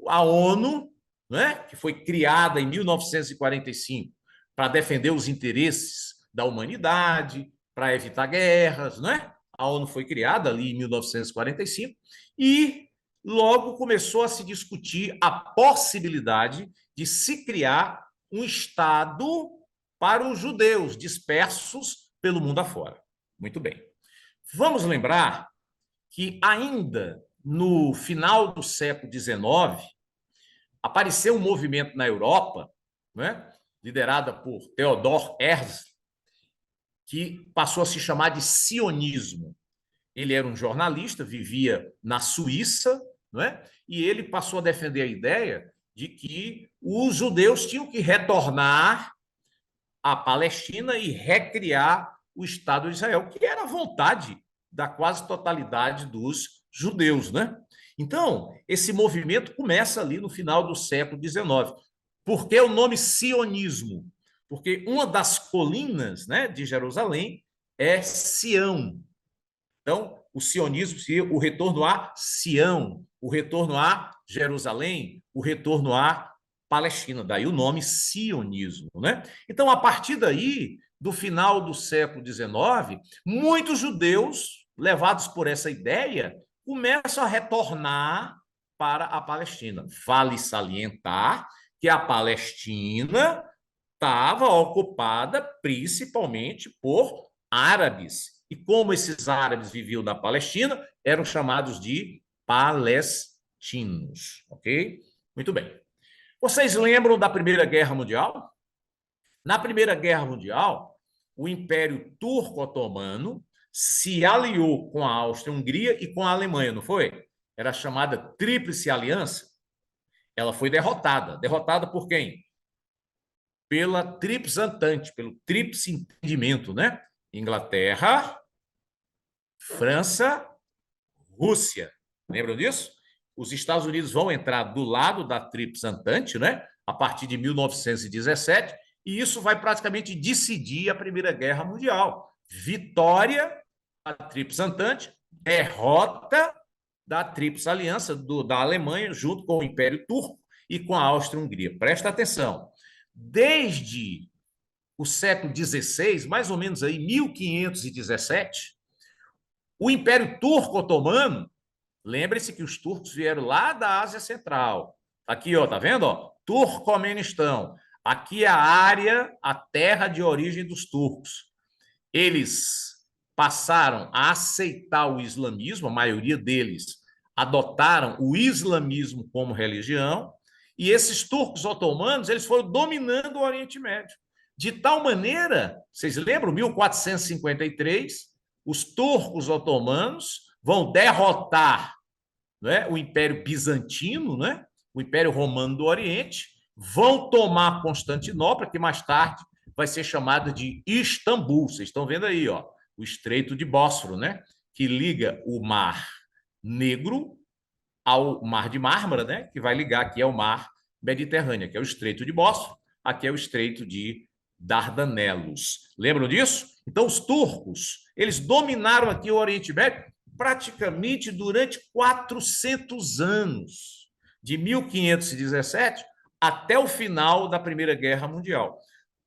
a ONU, né, que foi criada em 1945 para defender os interesses da humanidade, para evitar guerras, né? A ONU foi criada ali em 1945 e logo começou a se discutir a possibilidade de se criar um Estado para os judeus dispersos pelo mundo afora. Muito bem. Vamos lembrar que ainda no final do século XIX, apareceu um movimento na Europa, né, liderada por Theodor Herzl, que passou a se chamar de sionismo. Ele era um jornalista, vivia na Suíça, não é? E ele passou a defender a ideia de que os judeus tinham que retornar à Palestina e recriar o Estado de Israel, que era a vontade da quase totalidade dos judeus, né? Então, esse movimento começa ali no final do século XIX. Por que o nome sionismo? Porque uma das colinas, né, de Jerusalém é Sião. Então, o sionismo seria o retorno a Sião, o retorno a Jerusalém, o retorno a Palestina. Daí o nome sionismo, né? Então, a partir daí, do final do século XIX, muitos judeus, levados por essa ideia, começam a retornar para a Palestina. Vale salientar que a Palestina estava ocupada principalmente por árabes. E como esses árabes viviam na Palestina, eram chamados de palestinos, ok? Muito bem. Vocês lembram da Primeira Guerra Mundial? Na Primeira Guerra Mundial, o Império Turco-Otomano se aliou com a Áustria-Hungria e com a Alemanha, não foi? Era chamada Tríplice Aliança. Ela foi derrotada. Derrotada por quem? Pela Tríplice Entente, pelo Tríplice Entendimento, né? Inglaterra, França, Rússia. Lembram disso? Os Estados Unidos vão entrar do lado da Tríplice Entente, né? A partir de 1917, e isso vai praticamente decidir a Primeira Guerra Mundial. Vitória da Tríplice Entente, derrota da Tríplice Aliança da Alemanha, junto com o Império Turco e com a Áustria-Hungria. Presta atenção. Desde o século XVI, mais ou menos aí 1517, o Império Turco-Otomano, lembre-se que os turcos vieram lá da Ásia Central. Aqui, ó, tá vendo? Ó? Turcomenistão. Aqui é a área, a terra de origem dos turcos. Eles passaram a aceitar o islamismo, a maioria deles adotaram o islamismo como religião, e esses turcos otomanos, eles foram dominando o Oriente Médio. De tal maneira, vocês lembram, 1453, os turcos otomanos vão derrotar, né, o Império Bizantino, né, o Império Romano do Oriente, vão tomar Constantinopla, que mais tarde vai ser chamada de Istambul. Vocês estão vendo aí, ó, o Estreito de Bósforo, né, que liga o Mar Negro ao Mar de Mármara, né, que vai ligar aqui ao Mar Mediterrâneo, que é o Estreito de Bósforo, aqui é o Estreito de Dardanelos. Lembram disso? Então, os turcos, eles dominaram aqui o Oriente Médio praticamente durante 400 anos, de 1517 até o final da Primeira Guerra Mundial.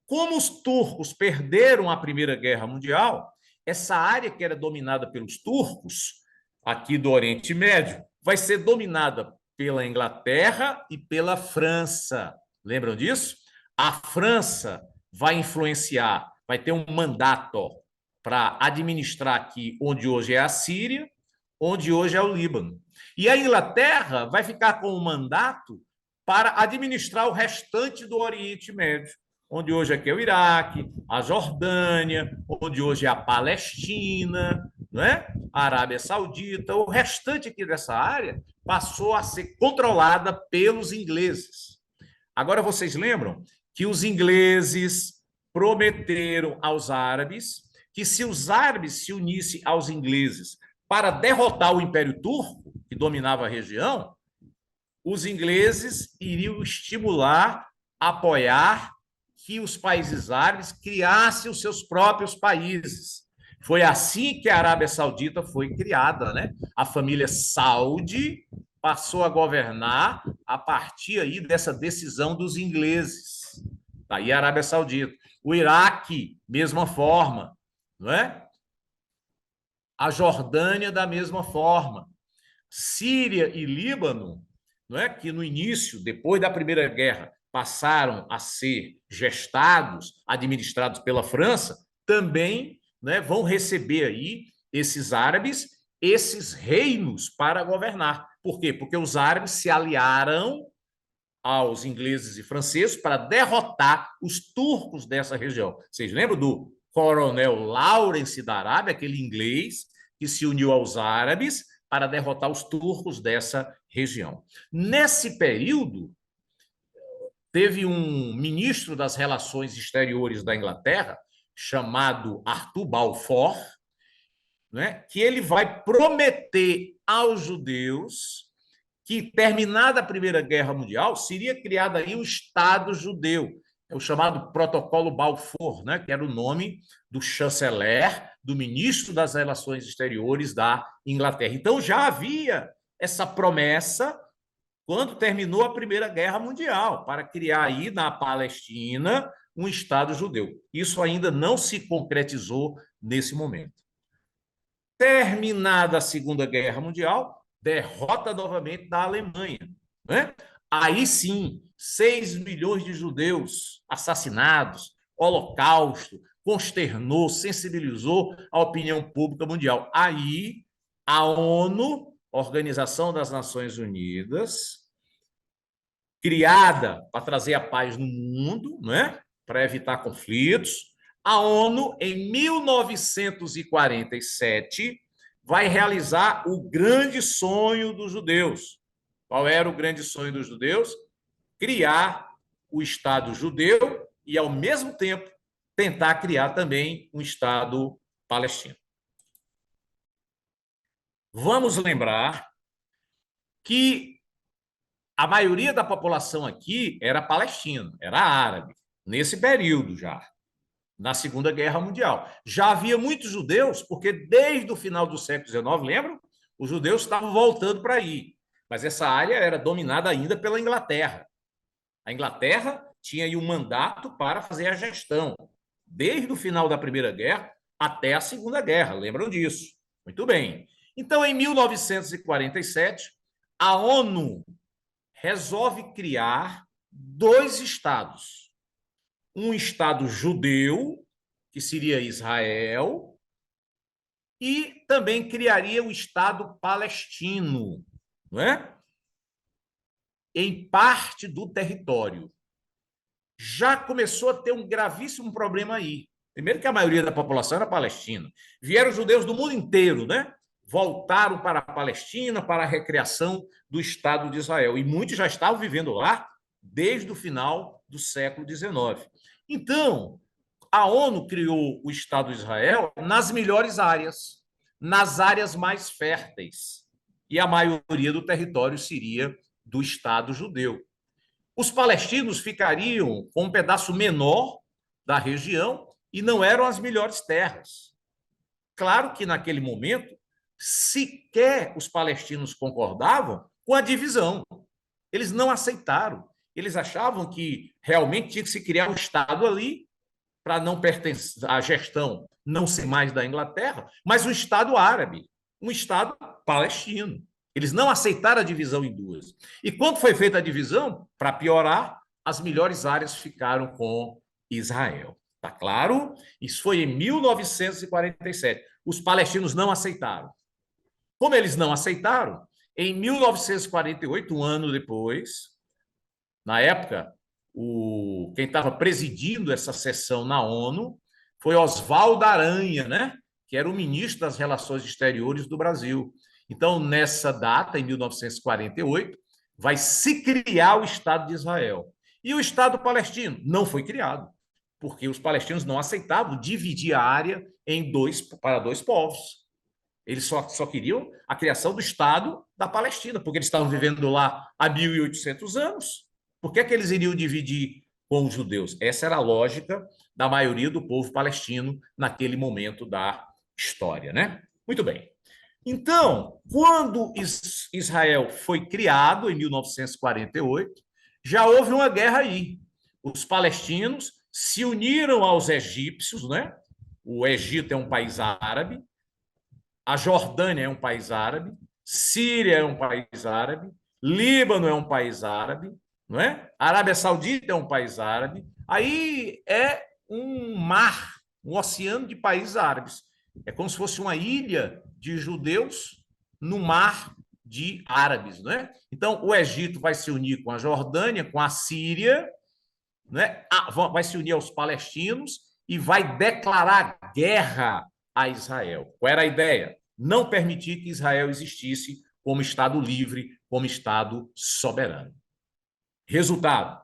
Como os turcos perderam a Primeira Guerra Mundial, essa área que era dominada pelos turcos, aqui do Oriente Médio, vai ser dominada pela Inglaterra e pela França. Lembram disso? A França vai influenciar, vai ter um mandato para administrar aqui onde hoje é a Síria, onde hoje é o Líbano. E a Inglaterra vai ficar com o mandato para administrar o restante do Oriente Médio, onde hoje aqui é o Iraque, a Jordânia, onde hoje é a Palestina, não é? A Arábia Saudita, o restante aqui dessa área passou a ser controlada pelos ingleses. Agora vocês lembram que os ingleses prometeram aos árabes que se os árabes se unissem aos ingleses para derrotar o Império Turco, que dominava a região, os ingleses iriam estimular, apoiar que os países árabes criassem os seus próprios países. Foi assim que a Arábia Saudita foi criada, né? A família Saud passou a governar a partir aí dessa decisão dos ingleses. Daí a Arábia Saudita. O Iraque, mesma forma, não é? A Jordânia, da mesma forma. Síria e Líbano, não é? Que no início, depois da Primeira Guerra, passaram a ser gestados, administrados pela França, também, né, vão receber aí esses árabes, esses reinos para governar. Por quê? Porque os árabes se aliaram aos ingleses e franceses para derrotar os turcos dessa região. Vocês lembram do coronel Lawrence da Arábia, aquele inglês que se uniu aos árabes para derrotar os turcos dessa região? Nesse período, teve um ministro das Relações Exteriores da Inglaterra, chamado Arthur Balfour, né, que ele vai prometer aos judeus que, terminada a Primeira Guerra Mundial, seria criado aí um Estado judeu, é o chamado Protocolo Balfour, né, que era o nome do chanceler, do ministro das Relações Exteriores da Inglaterra. Então, já havia essa promessa quando terminou a Primeira Guerra Mundial, para criar aí na Palestina um Estado judeu. Isso ainda não se concretizou nesse momento. Terminada a Segunda Guerra Mundial, derrota novamente da Alemanha, né? Aí sim 6 milhões de judeus assassinados, holocausto, consternou, sensibilizou a opinião pública mundial. Aí, a ONU, Organização das Nações Unidas, criada para trazer a paz no mundo, né? Para evitar conflitos, a ONU, em 1947, vai realizar o grande sonho dos judeus. Qual era o grande sonho dos judeus? Criar o Estado judeu e, ao mesmo tempo, tentar criar também um Estado palestino. Vamos lembrar que a maioria da população aqui era palestina, era árabe, nesse período já, na Segunda Guerra Mundial. Já havia muitos judeus, porque desde o final do século XIX, lembram? Os judeus estavam voltando para aí, mas essa área era dominada ainda pela Inglaterra. A Inglaterra tinha aí um mandato para fazer a gestão, desde o final da Primeira Guerra até a Segunda Guerra, lembram disso? Muito bem. Então, em 1947, a ONU resolve criar 2 estados. Um estado judeu, que seria Israel, e também criaria o estado palestino, não é? Em parte do território. Já começou a ter um gravíssimo problema aí. Primeiro que a maioria da população era palestina. Vieram judeus do mundo inteiro, né? Voltaram para a Palestina, para a recriação do Estado de Israel. E muitos já estavam vivendo lá desde o final do século XIX. Então, a ONU criou o Estado de Israel nas melhores áreas, nas áreas mais férteis. E a maioria do território seria do Estado judeu. Os palestinos ficariam com um pedaço menor da região e não eram as melhores terras. Claro que, naquele momento, sequer os palestinos concordavam com a divisão. Eles não aceitaram. Eles achavam que realmente tinha que se criar um Estado ali para não pertencer à gestão, não ser mais da Inglaterra, mas um Estado árabe, um Estado palestino. Eles não aceitaram a divisão em 2. E quando foi feita a divisão, para piorar, as melhores áreas ficaram com Israel. Tá claro? Isso foi em 1947. Os palestinos não aceitaram. Como eles não aceitaram, em 1948, um ano depois, na época, quem estava presidindo essa sessão na ONU foi Oswaldo Aranha, né? Que era o ministro das Relações Exteriores do Brasil. Então, nessa data, em 1948, vai se criar o Estado de Israel. E o Estado palestino não foi criado, porque os palestinos não aceitavam dividir a área para 2 povos. Eles só queriam a criação do Estado da Palestina, porque eles estavam vivendo lá há 1.800 anos. Por que eles iriam dividir com os judeus? Essa era a lógica da maioria do povo palestino naquele momento da história, né? Muito bem. Então, quando Israel foi criado, em 1948, já houve uma guerra aí. Os palestinos se uniram aos egípcios, né? O Egito é um país árabe, a Jordânia é um país árabe, Síria é um país árabe, Líbano é um país árabe, não é? A Arábia Saudita é um país árabe. Aí é um mar, um oceano de países árabes. É como se fosse uma ilha de judeus no mar de árabes, não é? Então, o Egito vai se unir com a Jordânia, com a Síria, né? Vai se unir aos palestinos e vai declarar guerra a Israel. Qual era a ideia? Não permitir que Israel existisse como Estado livre, como Estado soberano. Resultado: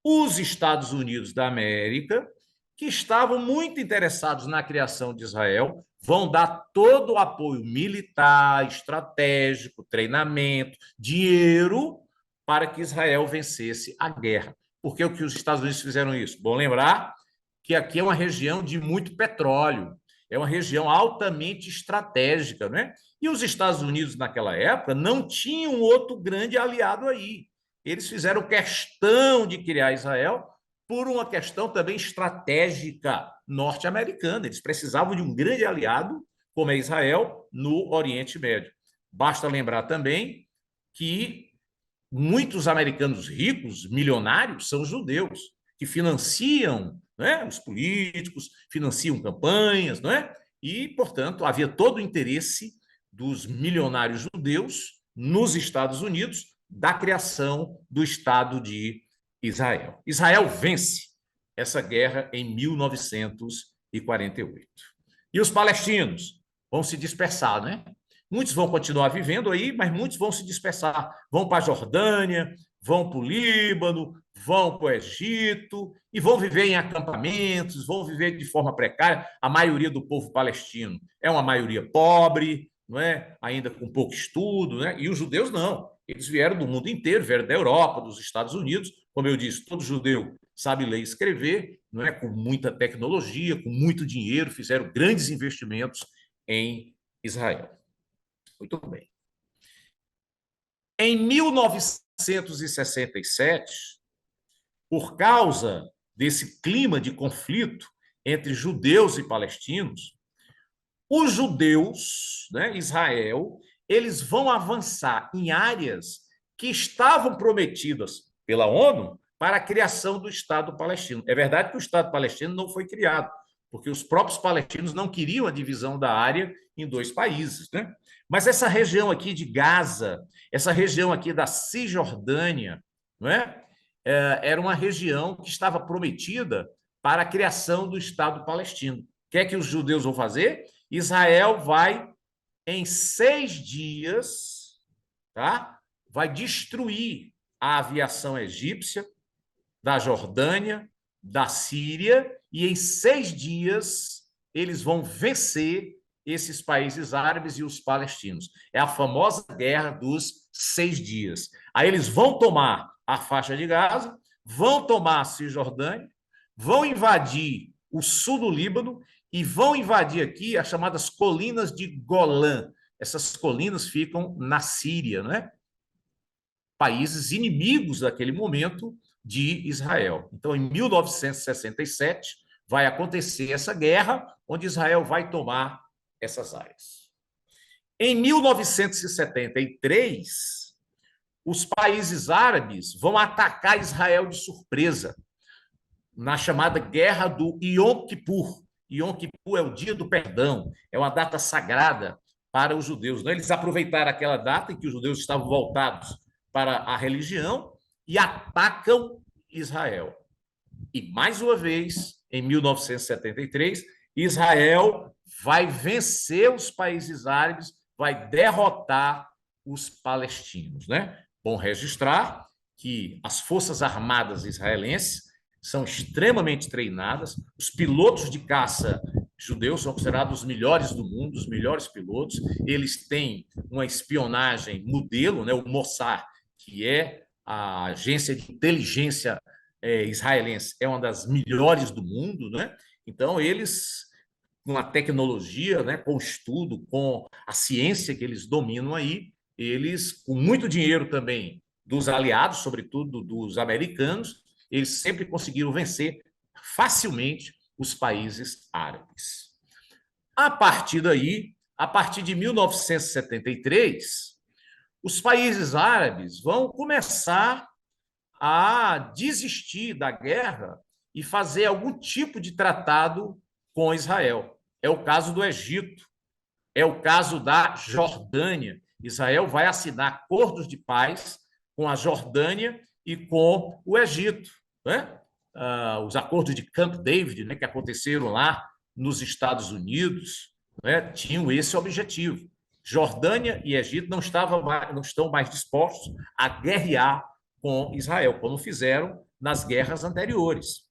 os Estados Unidos da América, que estavam muito interessados na criação de Israel, vão dar todo o apoio militar, estratégico, treinamento, dinheiro para que Israel vencesse a guerra. Por que os Estados Unidos fizeram isso? Bom lembrar que aqui é uma região de muito petróleo, é uma região altamente estratégica, né? E os Estados Unidos, naquela época, não tinham outro grande aliado aí. Eles fizeram questão de criar Israel por uma questão também estratégica norte-americana. Eles precisavam de um grande aliado, como é Israel, no Oriente Médio. Basta lembrar também que muitos americanos ricos, milionários, são judeus, que financiam, né, os políticos, financiam campanhas, não é? E, portanto, havia todo o interesse dos milionários judeus nos Estados Unidos da criação do Estado de Israel. Israel vence essa guerra em 1948. E os palestinos vão se dispersar, né? Muitos vão continuar vivendo aí, mas muitos vão se dispersar. Vão para a Jordânia, vão para o Líbano, vão para o Egito e vão viver em acampamentos, vão viver de forma precária. A maioria do povo palestino é uma maioria pobre, não é? Ainda com pouco estudo, né? E os judeus não. Eles vieram do mundo inteiro, vieram da Europa, dos Estados Unidos. Como eu disse, todo judeu sabe ler e escrever, não é? Com muita tecnologia, com muito dinheiro, fizeram grandes investimentos em Israel. Muito bem. Em 1967, por causa desse clima de conflito entre judeus e palestinos, os judeus, né, Israel, eles vão avançar em áreas que estavam prometidas pela ONU para a criação do Estado palestino. É verdade que o Estado palestino não foi criado, porque os próprios palestinos não queriam a divisão da área em dois países, né? Mas essa região aqui de Gaza, essa região aqui da Cisjordânia, não é? Era uma região que estava prometida para a criação do Estado palestino. O que é que os judeus vão fazer? Israel vai, em 6 dias, tá? Vai destruir a aviação egípcia, da Jordânia, da Síria, e em 6 dias eles vão vencer esses países árabes e os palestinos. É a famosa Guerra dos 6 dias. Aí eles vão tomar a faixa de Gaza, vão tomar a Cisjordânia, vão invadir o sul do Líbano e vão invadir aqui as chamadas colinas de Golã. Essas colinas ficam na Síria, né? Países inimigos daquele momento de Israel. Então, em 1967, vai acontecer essa guerra, onde Israel vai tomar essas áreas. Em 1973, os países árabes vão atacar Israel de surpresa, na chamada Guerra do Yom Kippur. Yom Kippur é o dia do perdão, é uma data sagrada para os judeus. Eles aproveitaram aquela data em que os judeus estavam voltados para a religião e atacam Israel. E, mais uma vez, em 1973, Israel vai vencer os países árabes, vai derrotar os palestinos, né? Bom registrar que as forças armadas israelenses são extremamente treinadas, os pilotos de caça judeus são considerados os melhores do mundo, os melhores pilotos, eles têm uma espionagem modelo, né? O Mossad, que é a agência de inteligência israelense, é uma das melhores do mundo, né? Então, eles, com a tecnologia, né, com o estudo, com a ciência que eles dominam aí, eles, com muito dinheiro também dos aliados, sobretudo dos americanos, eles sempre conseguiram vencer facilmente os países árabes. A partir daí, a partir de 1973, os países árabes vão começar a desistir da guerra e fazer algum tipo de tratado com Israel. É o caso do Egito, é o caso da Jordânia. Israel vai assinar acordos de paz com a Jordânia e com o Egito, né? Os acordos de Camp David, né, que aconteceram lá nos Estados Unidos, né, tinham esse objetivo. Jordânia e Egito não estão mais dispostos a guerrear com Israel, como fizeram nas guerras anteriores.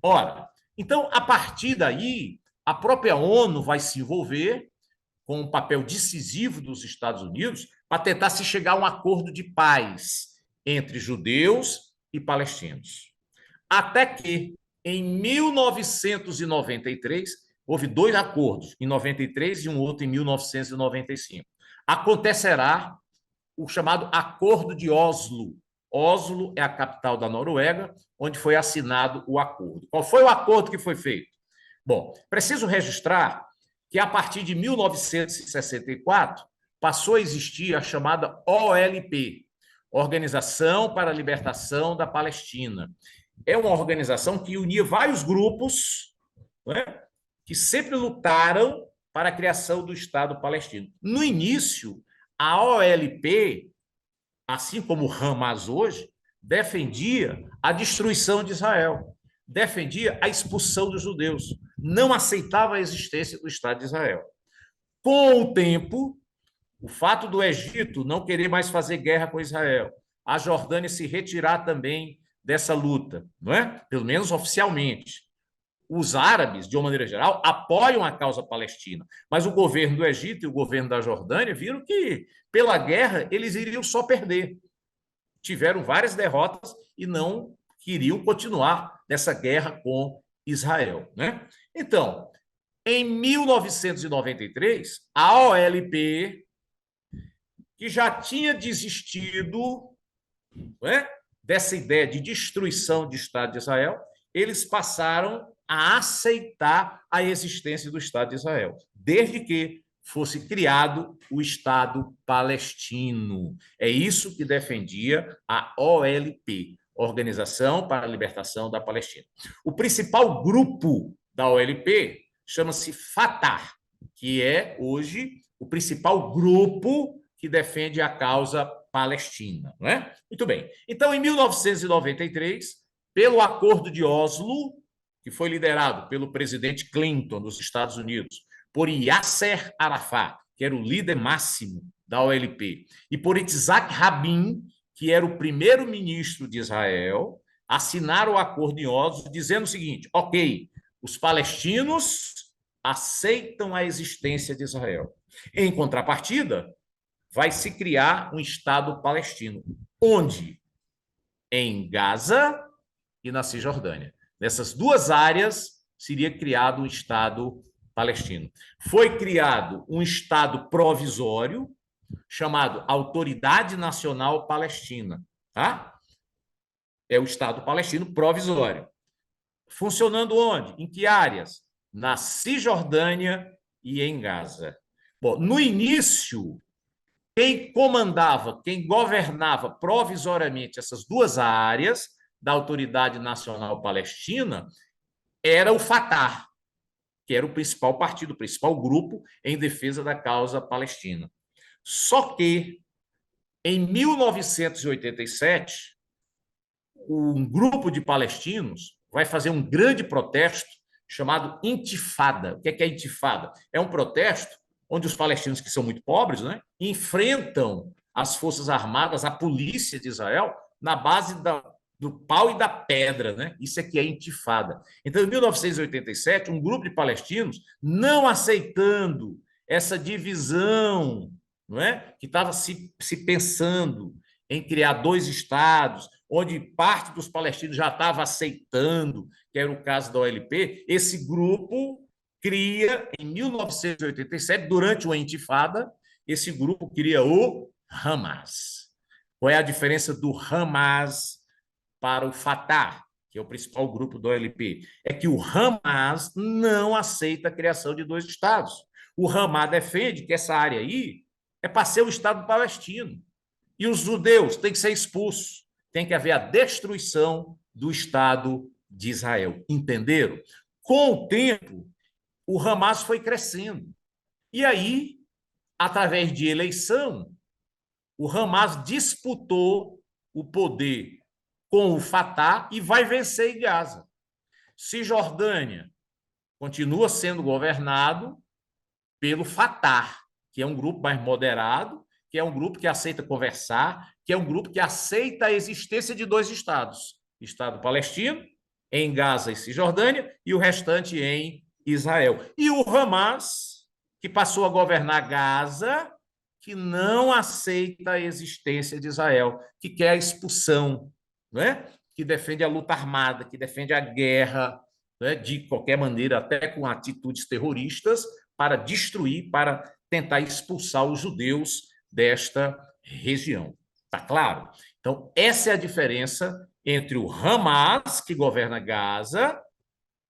Ora, então, a partir daí, a própria ONU vai se envolver com um papel decisivo dos Estados Unidos para tentar se chegar a um acordo de paz entre judeus e palestinos. Até que, em 1993, houve 2 acordos, em 93 e um outro em 1995. Acontecerá o chamado Acordo de Oslo. Oslo é a capital da Noruega, onde foi assinado o acordo. Qual foi o acordo que foi feito? Bom, preciso registrar que, a partir de 1964, passou a existir a chamada OLP. Organização para a Libertação da Palestina. É uma organização que unia vários grupos, né, que sempre lutaram para a criação do Estado palestino. No início, a OLP, assim como o Hamas hoje, defendia a destruição de Israel, defendia a expulsão dos judeus, não aceitava a existência do Estado de Israel. Com o tempo, o fato do Egito não querer mais fazer guerra com Israel, a Jordânia se retirar também dessa luta, não é? Pelo menos oficialmente. Os árabes, de uma maneira geral, apoiam a causa palestina, mas o governo do Egito e o governo da Jordânia viram que, pela guerra, eles iriam só perder. Tiveram várias derrotas e não queriam continuar nessa guerra com Israel, né? Então, em 1993, a OLP, que já tinha desistido, né, dessa ideia de destruição do Estado de Israel, eles passaram a aceitar a existência do Estado de Israel, desde que fosse criado o Estado palestino. É isso que defendia a OLP, Organização para a Libertação da Palestina. O principal grupo da OLP chama-se Fatah, que é hoje o principal grupo que defende a causa palestina, não é? Muito bem. Então, em 1993, pelo Acordo de Oslo, que foi liderado pelo presidente Clinton dos Estados Unidos, por Yasser Arafat, que era o líder máximo da OLP, e por Itzhak Rabin, que era o primeiro-ministro de Israel, assinaram o Acordo de Oslo dizendo o seguinte: ok, os palestinos aceitam a existência de Israel. Em contrapartida, vai se criar um Estado palestino. Onde? Em Gaza e na Cisjordânia. Nessas duas áreas seria criado um Estado palestino. Foi criado um Estado provisório chamado Autoridade Nacional Palestina. Tá? É o Estado palestino provisório. Funcionando onde? Em que áreas? Na Cisjordânia e em Gaza. Bom, no início, quem comandava, quem governava provisoriamente essas duas áreas da Autoridade Nacional Palestina era o Fatah, que era o principal partido, o principal grupo em defesa da causa palestina. Só que, em 1987, um grupo de palestinos vai fazer um grande protesto chamado Intifada. O que é Intifada? É um protesto onde os palestinos, que são muito pobres, né, enfrentam as forças armadas, a polícia de Israel, na base do pau e da pedra. Né? Isso aqui é Intifada. Então, em 1987, um grupo de palestinos, não aceitando essa divisão, não é, que estava se pensando em criar dois estados, onde parte dos palestinos já estava aceitando, que era o caso da OLP, esse grupo cria, em 1987, durante uma intifada, esse grupo cria o Hamas. Qual é a diferença do Hamas para o Fatah, que é o principal grupo da OLP? É que o Hamas não aceita a criação de dois estados. O Hamas defende que essa área aí é para ser o Estado palestino. E os judeus têm que ser expulsos. Tem que haver a destruição do Estado de Israel. Entenderam? Com o tempo, o Hamas foi crescendo. E aí, através de eleição, o Hamas disputou o poder com o Fatah e vai vencer em Gaza. Cisjordânia continua sendo governado pelo Fatah, que é um grupo mais moderado, que é um grupo que aceita conversar, que é um grupo que aceita a existência de dois estados, Estado palestino, em Gaza e Cisjordânia, e o restante em Israel. E o Hamas, que passou a governar Gaza, que não aceita a existência de Israel, que quer a expulsão, né? Que defende a luta armada, que defende a guerra, né? De qualquer maneira, até com atitudes terroristas, para destruir, para tentar expulsar os judeus desta região. Está claro? Então, essa é a diferença entre o Hamas, que governa Gaza,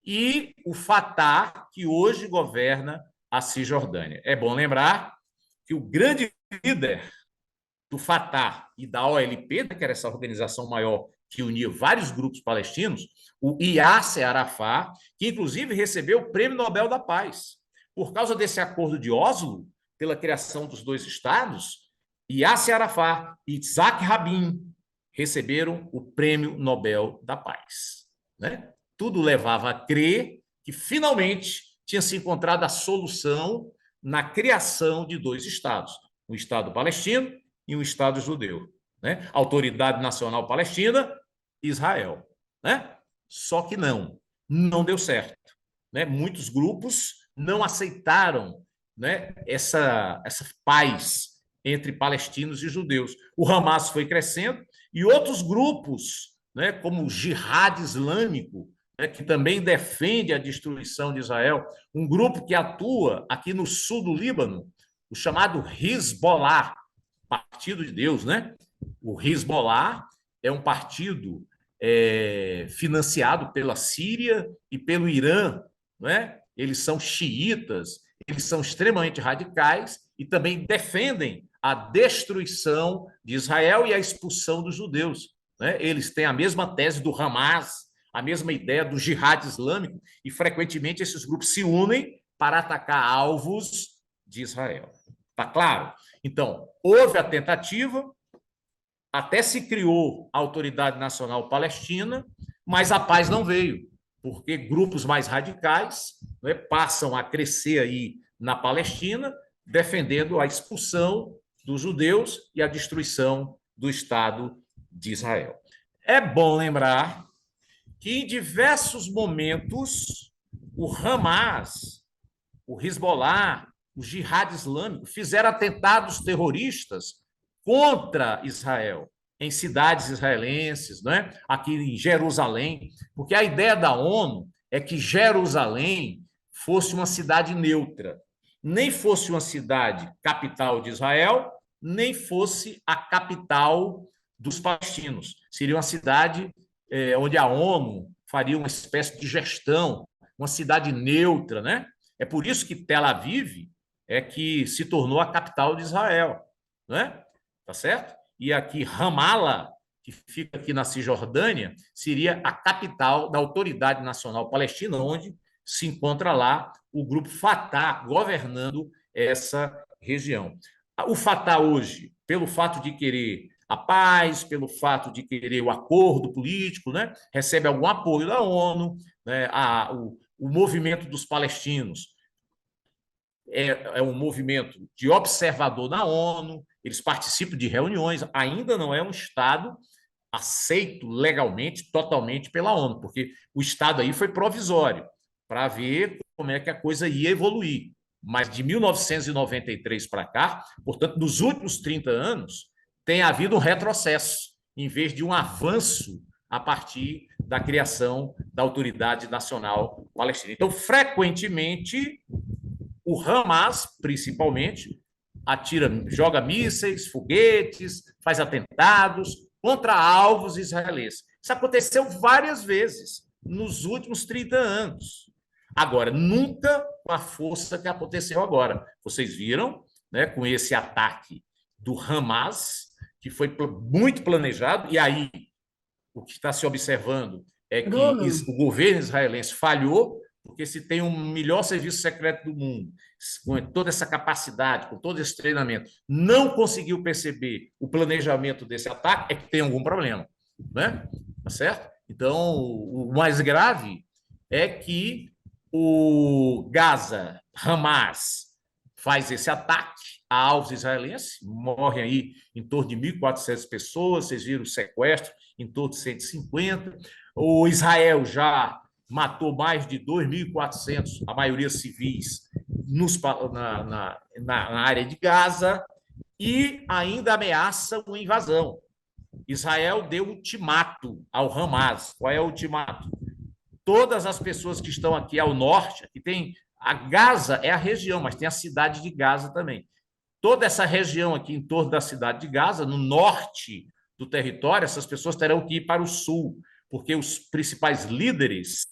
e o Fatah, que hoje governa a Cisjordânia. É bom lembrar que o grande líder do Fatah e da OLP, que era essa organização maior que unia vários grupos palestinos, o Yasser Arafat, que inclusive recebeu o Prêmio Nobel da Paz. Por causa desse acordo de Oslo, pela criação dos dois estados, Yasser Arafat e Isaac Rabin receberam o Prêmio Nobel da Paz. Né? Tudo levava a crer que finalmente tinha se encontrado a solução na criação de dois estados, um Estado palestino e um Estado judeu. Né? Autoridade Nacional Palestina, Israel. Né? Só que não deu certo. Né? Muitos grupos não aceitaram, né, essa paz entre palestinos e judeus. O Hamas foi crescendo e outros grupos, né, como o Jihad Islâmico, né, que também defende a destruição de Israel, um grupo que atua aqui no sul do Líbano, o chamado Hezbollah, Partido de Deus, né? O Hezbollah é um partido financiado pela Síria e pelo Irã, né? Eles são xiitas, eles são extremamente radicais e também defendem a destruição de Israel e a expulsão dos judeus. Né? Eles têm a mesma tese do Hamas, a mesma ideia do Jihad Islâmico, e frequentemente esses grupos se unem para atacar alvos de Israel. Está claro? Então, houve a tentativa, até se criou a Autoridade Nacional Palestina, mas a paz não veio, porque grupos mais radicais, né, passam a crescer aí na Palestina, defendendo a expulsão dos judeus e a destruição do Estado de Israel. É bom lembrar que em diversos momentos o Hamas, o Hezbollah, o Jihad Islâmico fizeram atentados terroristas contra Israel, em cidades israelenses, né? Aqui em Jerusalém, porque a ideia da ONU é que Jerusalém fosse uma cidade neutra, nem fosse uma cidade capital de Israel, nem fosse a capital dos palestinos. Seria uma cidade onde a ONU faria uma espécie de gestão, uma cidade neutra, né? É por isso que Tel Aviv é que se tornou a capital de Israel, né? Tá certo? E aqui Ramala, que fica aqui na Cisjordânia, seria a capital da Autoridade Nacional Palestina, onde se encontra lá o grupo Fatah governando essa região. O Fatah hoje, pelo fato de querer a paz, pelo fato de querer o acordo político, né, recebe algum apoio da ONU, né, o movimento dos palestinos é um movimento de observador da ONU, eles participam de reuniões, ainda não é um Estado aceito legalmente, totalmente pela ONU, porque o Estado aí foi provisório, para ver como é que a coisa ia evoluir. Mas de 1993 para cá, portanto, nos últimos 30 anos, tem havido um retrocesso, em vez de um avanço a partir da criação da Autoridade Nacional Palestina. Então, frequentemente, o Hamas, principalmente, joga mísseis, foguetes, faz atentados contra alvos israelenses. Isso aconteceu várias vezes nos últimos 30 anos. Agora, nunca com a força que aconteceu agora. Vocês viram, né, com esse ataque do Hamas, que foi muito planejado, e aí o que está se observando é que o governo israelense falhou, porque se tem o melhor serviço secreto do mundo, com toda essa capacidade, com todo esse treinamento, não conseguiu perceber o planejamento desse ataque, é que tem algum problema, né? Tá certo? Então, o mais grave é que o Gaza, Hamas, faz esse ataque a alvos israelenses, morrem aí em torno de 1.400 pessoas, vocês viram o sequestro, em torno de 150. O Israel já matou mais de 2.400, a maioria civis, na área de Gaza, e ainda ameaça uma invasão. Israel deu ultimato ao Hamas. Qual é o ultimato? Todas as pessoas que estão aqui ao norte, que tem a Gaza é a região, mas tem a cidade de Gaza também. Toda essa região aqui em torno da cidade de Gaza, no norte do território, essas pessoas terão que ir para o sul, porque os principais líderes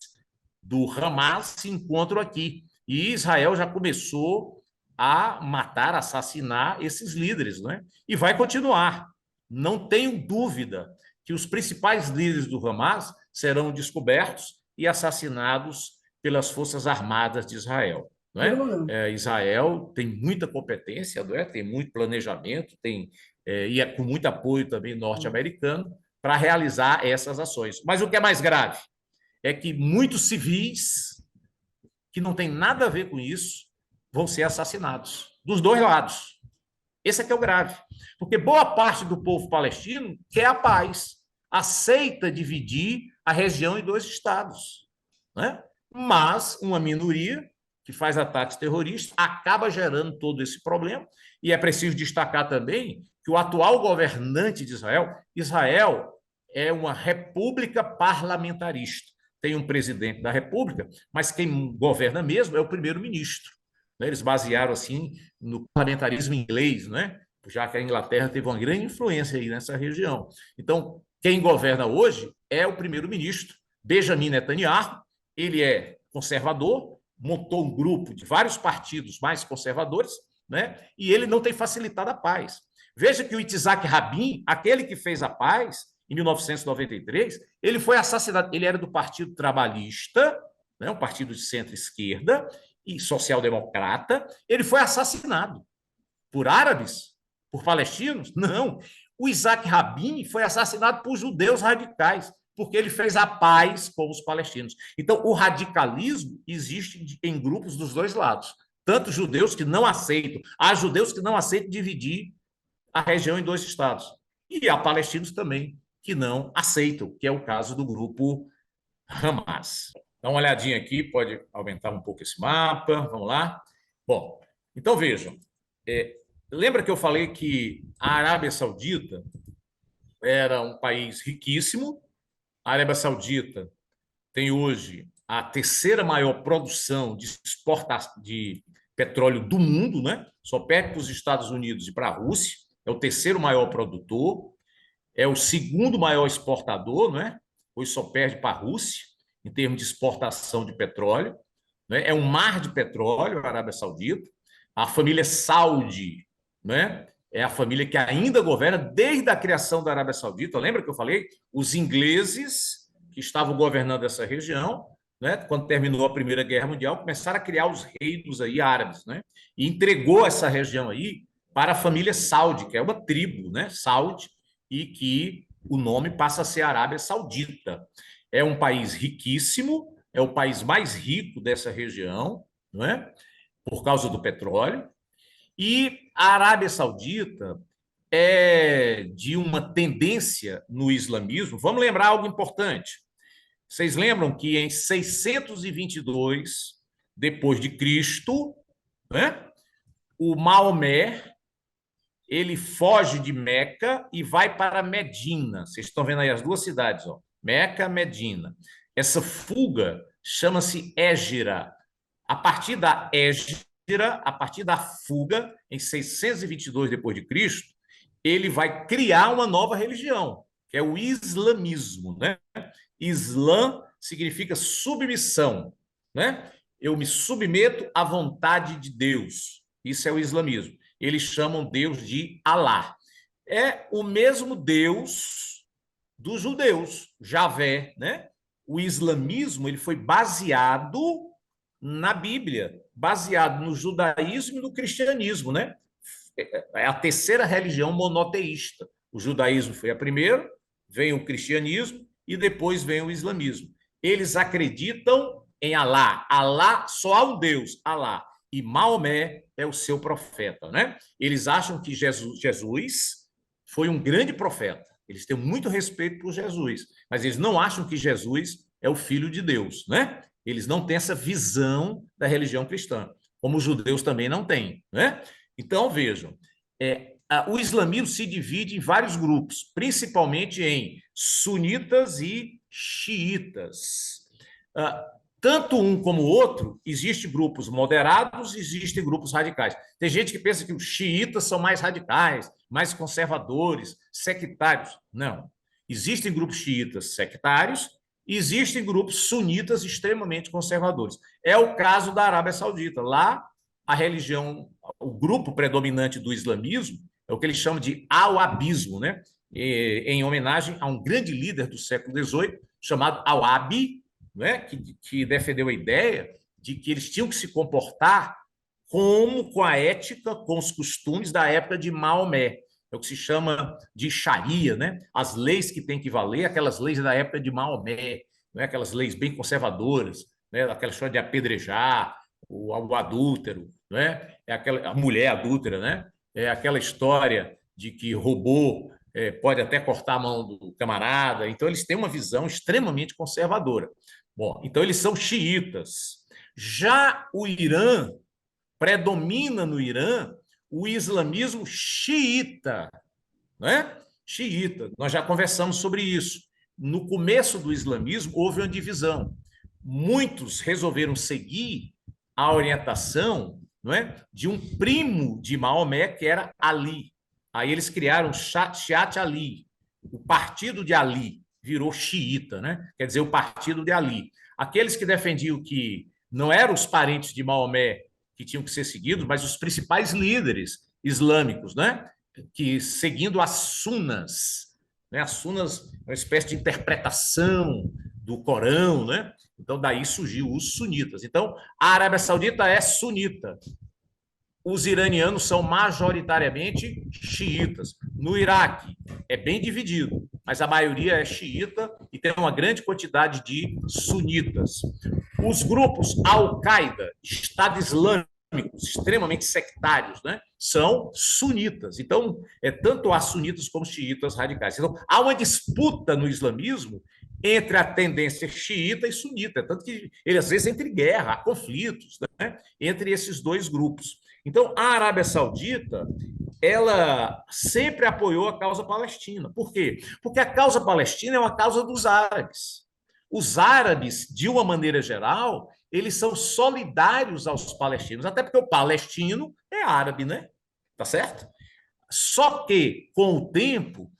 do Hamas se encontram aqui. E Israel já começou a matar, assassinar esses líderes, né? E vai continuar. Não tenho dúvida que os principais líderes do Hamas serão descobertos e assassinados pelas Forças Armadas de Israel. Não é? Israel tem muita competência, não é? Tem muito planejamento, e é com muito apoio também norte-americano para realizar essas ações. Mas o que é mais grave é que muitos civis que não têm nada a ver com isso vão ser assassinados, dos dois lados. Esse é que é o grave. Porque boa parte do povo palestino quer a paz, aceita dividir a região em dois estados. Né? Mas uma minoria que faz ataques terroristas acaba gerando todo esse problema. E é preciso destacar também que o atual governante de Israel é uma república parlamentarista. Tem um presidente da república, mas quem governa mesmo é o primeiro-ministro. Eles basearam assim no parlamentarismo inglês, né? Já que a Inglaterra teve uma grande influência aí nessa região. Então, quem governa hoje é o primeiro-ministro Benjamin Netanyahu. Ele é conservador, montou um grupo de vários partidos mais conservadores, né? E ele não tem facilitado a paz. Veja que o Itzhak Rabin, aquele que fez a paz em 1993, ele foi assassinado. Ele era do Partido Trabalhista, né? Um partido de centro-esquerda e social-democrata. Ele foi assassinado por árabes, por palestinos? Não. O Isaac Rabin foi assassinado por judeus radicais, porque ele fez a paz com os palestinos. Então, o radicalismo existe em grupos dos dois lados. Tanto judeus que não aceitam, há judeus que não aceitam dividir a região em dois estados. E há palestinos também que não aceitam, que é o caso do grupo Hamas. Dá uma olhadinha aqui, pode aumentar um pouco esse mapa, vamos lá. Bom, então vejam, lembra que eu falei que a Arábia Saudita era um país riquíssimo? A Arábia Saudita tem hoje a terceira maior produção de petróleo do mundo, né? Só perde para os Estados Unidos e para a Rússia. É o terceiro maior produtor, é o segundo maior exportador, né? Hoje só perde para a Rússia em termos de exportação de petróleo. Né? É um mar de petróleo, a Arábia Saudita. A família Saudi, né? É a família que ainda governa desde a criação da Arábia Saudita. Lembra que eu falei? Os ingleses que estavam governando essa região, né? Quando terminou a Primeira Guerra Mundial, começaram a criar os reinos aí árabes, né? E entregou essa região aí para a família Saudi, que é uma tribo, né? Saudi, e que o nome passa a ser Arábia Saudita. É um país riquíssimo, é o país mais rico dessa região, não é? Por causa do petróleo. E a Arábia Saudita é de uma tendência no islamismo. Vamos lembrar algo importante. Vocês lembram que em 622 depois de Cristo, né, o Maomé ele foge de Meca e vai para Medina. Vocês estão vendo aí as duas cidades, ó. Meca, Medina. Essa fuga chama-se Hégira. A partir da Hégira, a partir da fuga, em 622 depois de Cristo, ele vai criar uma nova religião, que é o islamismo, né? Islã significa submissão, né? Eu me submeto à vontade de Deus. Isso é o islamismo. Eles chamam Deus de Alá. É o mesmo Deus dos judeus, Javé, né? O islamismo ele foi baseado na Bíblia, baseado no judaísmo e no cristianismo, né? É a terceira religião monoteísta. O judaísmo foi a primeira, vem o cristianismo e depois vem o islamismo. Eles acreditam em Alá. Alá, só há um Deus, Alá. E Maomé é o seu profeta, né? Eles acham que Jesus foi um grande profeta. Eles têm muito respeito por Jesus, mas eles não acham que Jesus é o filho de Deus, né? Eles não têm essa visão da religião cristã, como os judeus também não têm, né? Então, vejam, o islamismo se divide em vários grupos, principalmente em sunitas e xiitas. Tanto um como o outro, existem grupos moderados, existem grupos radicais. Tem gente que pensa que os xiitas são mais radicais, mais conservadores, sectários. Não. Existem grupos xiitas sectários, existem grupos sunitas extremamente conservadores. É o caso da Arábia Saudita. Lá, a religião, o grupo predominante do islamismo é o que eles chamam de alabismo, né? Em homenagem a um grande líder do século XVIII chamado Alabi, né? que defendeu a ideia de que eles tinham que se comportar como com a ética, com os costumes da época de Maomé. É o que se chama de Sharia, né? As leis que têm que valer, aquelas leis da época de Maomé, né? Aquelas leis bem conservadoras, né? Aquela história de apedrejar o adúltero, né? É aquela a mulher adúltera, né? É aquela história de que roubou pode até cortar a mão do camarada. Então eles têm uma visão extremamente conservadora. Bom, então eles são xiitas. Já o Irã predomina no Irã o islamismo xiita, né? Xiita. Nós já conversamos sobre isso. No começo do islamismo houve uma divisão. Muitos resolveram seguir a orientação, não é, de um primo de Maomé, que era Ali. Aí eles criaram Shiat Ali, o partido de Ali, virou xiita, né? Quer dizer, o partido de Ali. Aqueles que defendiam que não eram os parentes de Maomé que tinham que ser seguidos, mas os principais líderes islâmicos, né? Que seguindo as sunas, né? As sunas é uma espécie de interpretação do Corão, né? Então daí surgiu os sunitas. Então a Arábia Saudita é sunita. Os iranianos são majoritariamente xiitas. No Iraque é bem dividido, mas a maioria é xiita e tem uma grande quantidade de sunitas. Os grupos Al-Qaeda, Estado Islâmico, extremamente sectários, né, são sunitas. Então, tanto há sunitas como xiitas radicais. Então, há uma disputa no islamismo entre a tendência xiita e sunita, tanto que ele às vezes entra em guerra, há conflitos, né, entre esses dois grupos. Então, a Arábia Saudita, ela sempre apoiou a causa palestina. Por quê? Porque a causa palestina é uma causa dos árabes. Os árabes, de uma maneira geral, eles são solidários aos palestinos, até porque o palestino é árabe, né? Tá certo? Só que, com o tempo,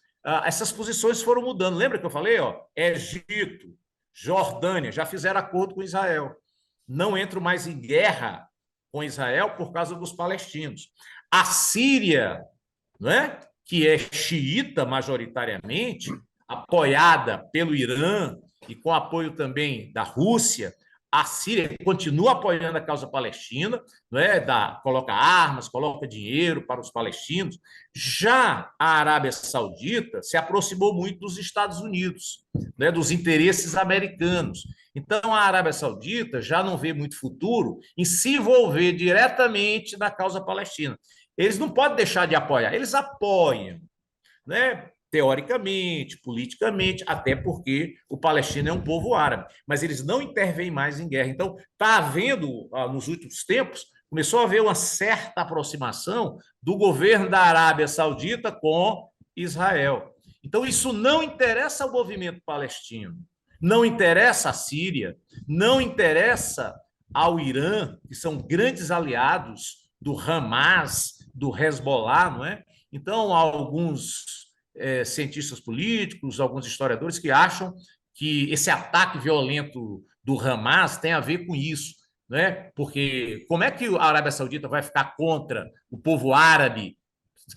essas posições foram mudando. Lembra que eu falei, ó? Egito, Jordânia, já fizeram acordo com Israel. Não entram mais em guerra com Israel por causa dos palestinos. A Síria, né, que é xiita majoritariamente, apoiada pelo Irã e com apoio também da Rússia, a Síria continua apoiando a causa palestina, né, coloca armas, coloca dinheiro para os palestinos. Já a Arábia Saudita se aproximou muito dos Estados Unidos, né, dos interesses americanos. Então, a Arábia Saudita já não vê muito futuro em se envolver diretamente na causa palestina. Eles não podem deixar de apoiar, eles apoiam, né? Teoricamente, politicamente, até porque o palestino é um povo árabe, mas eles não intervêm mais em guerra. Então, está havendo, nos últimos tempos, começou a haver uma certa aproximação do governo da Arábia Saudita com Israel. Então, isso não interessa ao movimento palestino, não interessa à Síria, não interessa ao Irã, que são grandes aliados do Hamas, do Hezbollah, não é? Então, há alguns cientistas políticos, alguns historiadores que acham que esse ataque violento do Hamas tem a ver com isso, né? Porque como é que a Arábia Saudita vai ficar contra o povo árabe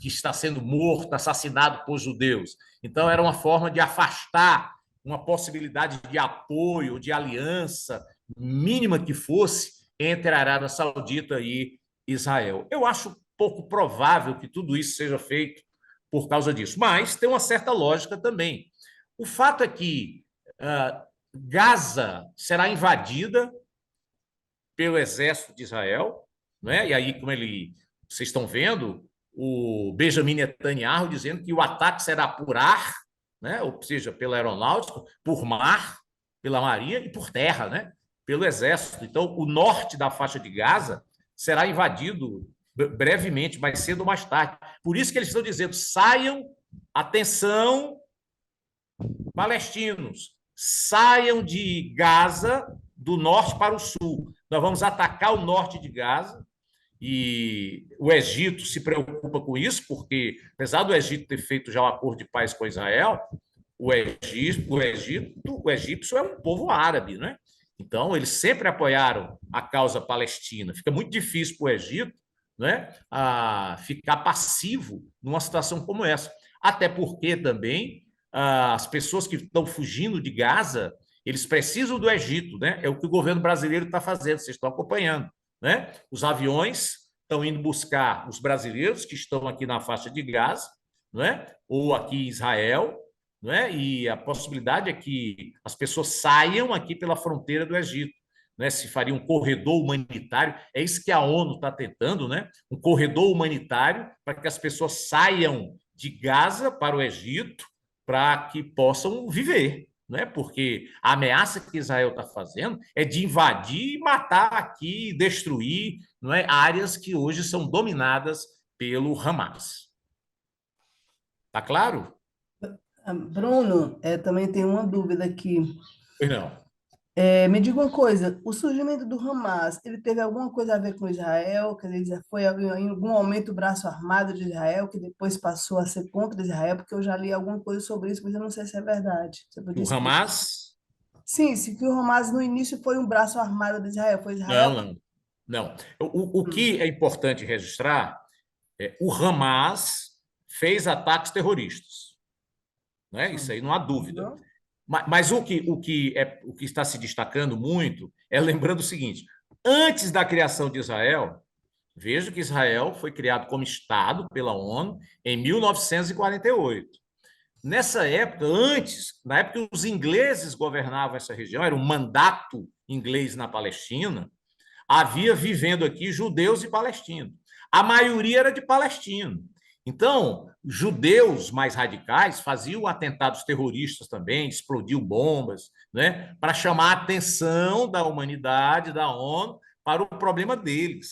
que está sendo morto, assassinado por judeus? Então, era uma forma de afastar uma possibilidade de apoio, de aliança, mínima que fosse, entre a Arábia Saudita e Israel. Eu acho pouco provável que tudo isso seja feito por causa disso, mas tem uma certa lógica também. O fato é que Gaza será invadida pelo exército de Israel, né? E aí, vocês estão vendo, o Benjamin Netanyahu dizendo que o ataque será por ar, né? Ou seja, pela aeronáutica, por mar, pela marinha e por terra, né? Pelo exército. Então, o norte da faixa de Gaza será invadido brevemente, mais cedo ou mais tarde. Por isso que eles estão dizendo, saiam, atenção, palestinos, saiam de Gaza do norte para o sul. Nós vamos atacar o norte de Gaza e o Egito se preocupa com isso, porque, apesar do Egito ter feito já um acordo de paz com Israel, o egípcio é um povo árabe, né? Então, eles sempre apoiaram a causa palestina. Fica muito difícil para o Egito, né, ficar passivo numa situação como essa. Até porque também as pessoas que estão fugindo de Gaza, eles precisam do Egito, né? É o que o governo brasileiro está fazendo, vocês estão acompanhando, né? Os aviões estão indo buscar os brasileiros que estão aqui na faixa de Gaza, né? Ou aqui em Israel, né? E a possibilidade é que as pessoas saiam aqui pela fronteira do Egito, né? Se faria um corredor humanitário, é isso que a ONU está tentando, né? Um corredor humanitário para que as pessoas saiam de Gaza para o Egito, para que possam viver, né? Porque a ameaça que Israel está fazendo é de invadir e matar aqui, destruir, não é, áreas que hoje são dominadas pelo Hamas. Tá claro? Bruno, também tem uma dúvida aqui. Pois não. Me diga uma coisa, o surgimento do Hamas, ele teve alguma coisa a ver com Israel? Quer dizer, foi em algum momento o braço armado de Israel, que depois passou a ser contra Israel? Porque eu já li alguma coisa sobre isso, mas eu não sei se é verdade. Você podia O explicar? Hamas. Sim, se que o Hamas no início foi um braço armado de Israel, foi Israel? Não, não. Não. O Hum, que é importante registrar é o Hamas fez ataques terroristas, né? Isso aí não há dúvida. Entendeu? Mas o que está se destacando muito é lembrando o seguinte: antes da criação de Israel, veja que Israel foi criado como Estado pela ONU em 1948. Nessa época, antes, na época que os ingleses governavam essa região, era um mandato inglês na Palestina, havia vivendo aqui judeus e palestinos. A maioria era de palestino. Então, judeus mais radicais faziam atentados terroristas também, explodiam bombas, né, para chamar a atenção da humanidade, da ONU, para o problema deles,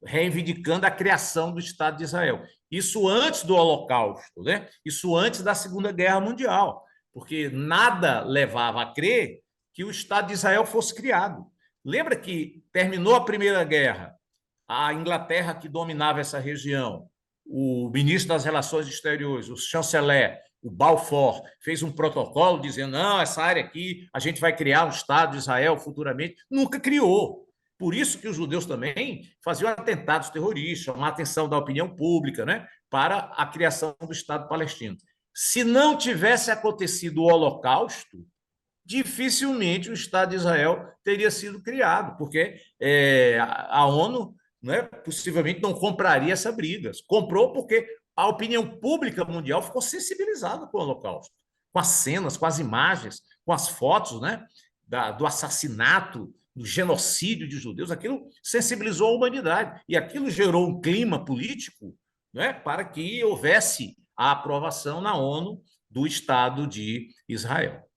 reivindicando a criação do Estado de Israel. Isso antes do Holocausto, né? Isso antes da Segunda Guerra Mundial, porque nada levava a crer que o Estado de Israel fosse criado. Lembra que terminou a Primeira Guerra, a Inglaterra que dominava essa região, o ministro das Relações Exteriores, o chanceler, o Balfour, fez um protocolo dizendo: não, essa área aqui a gente vai criar um Estado de Israel futuramente. Nunca criou. Por isso que os judeus também faziam atentados terroristas, chamar a atenção da opinião pública, né, para a criação do Estado palestino. Se não tivesse acontecido o Holocausto, dificilmente o Estado de Israel teria sido criado, porque a ONU, né, possivelmente não compraria essa briga. Comprou porque a opinião pública mundial ficou sensibilizada com o Holocausto, com as cenas, com as imagens, com as fotos, né, do assassinato, do genocídio de judeus. Aquilo sensibilizou a humanidade e aquilo gerou um clima político, né, para que houvesse a aprovação na ONU do Estado de Israel.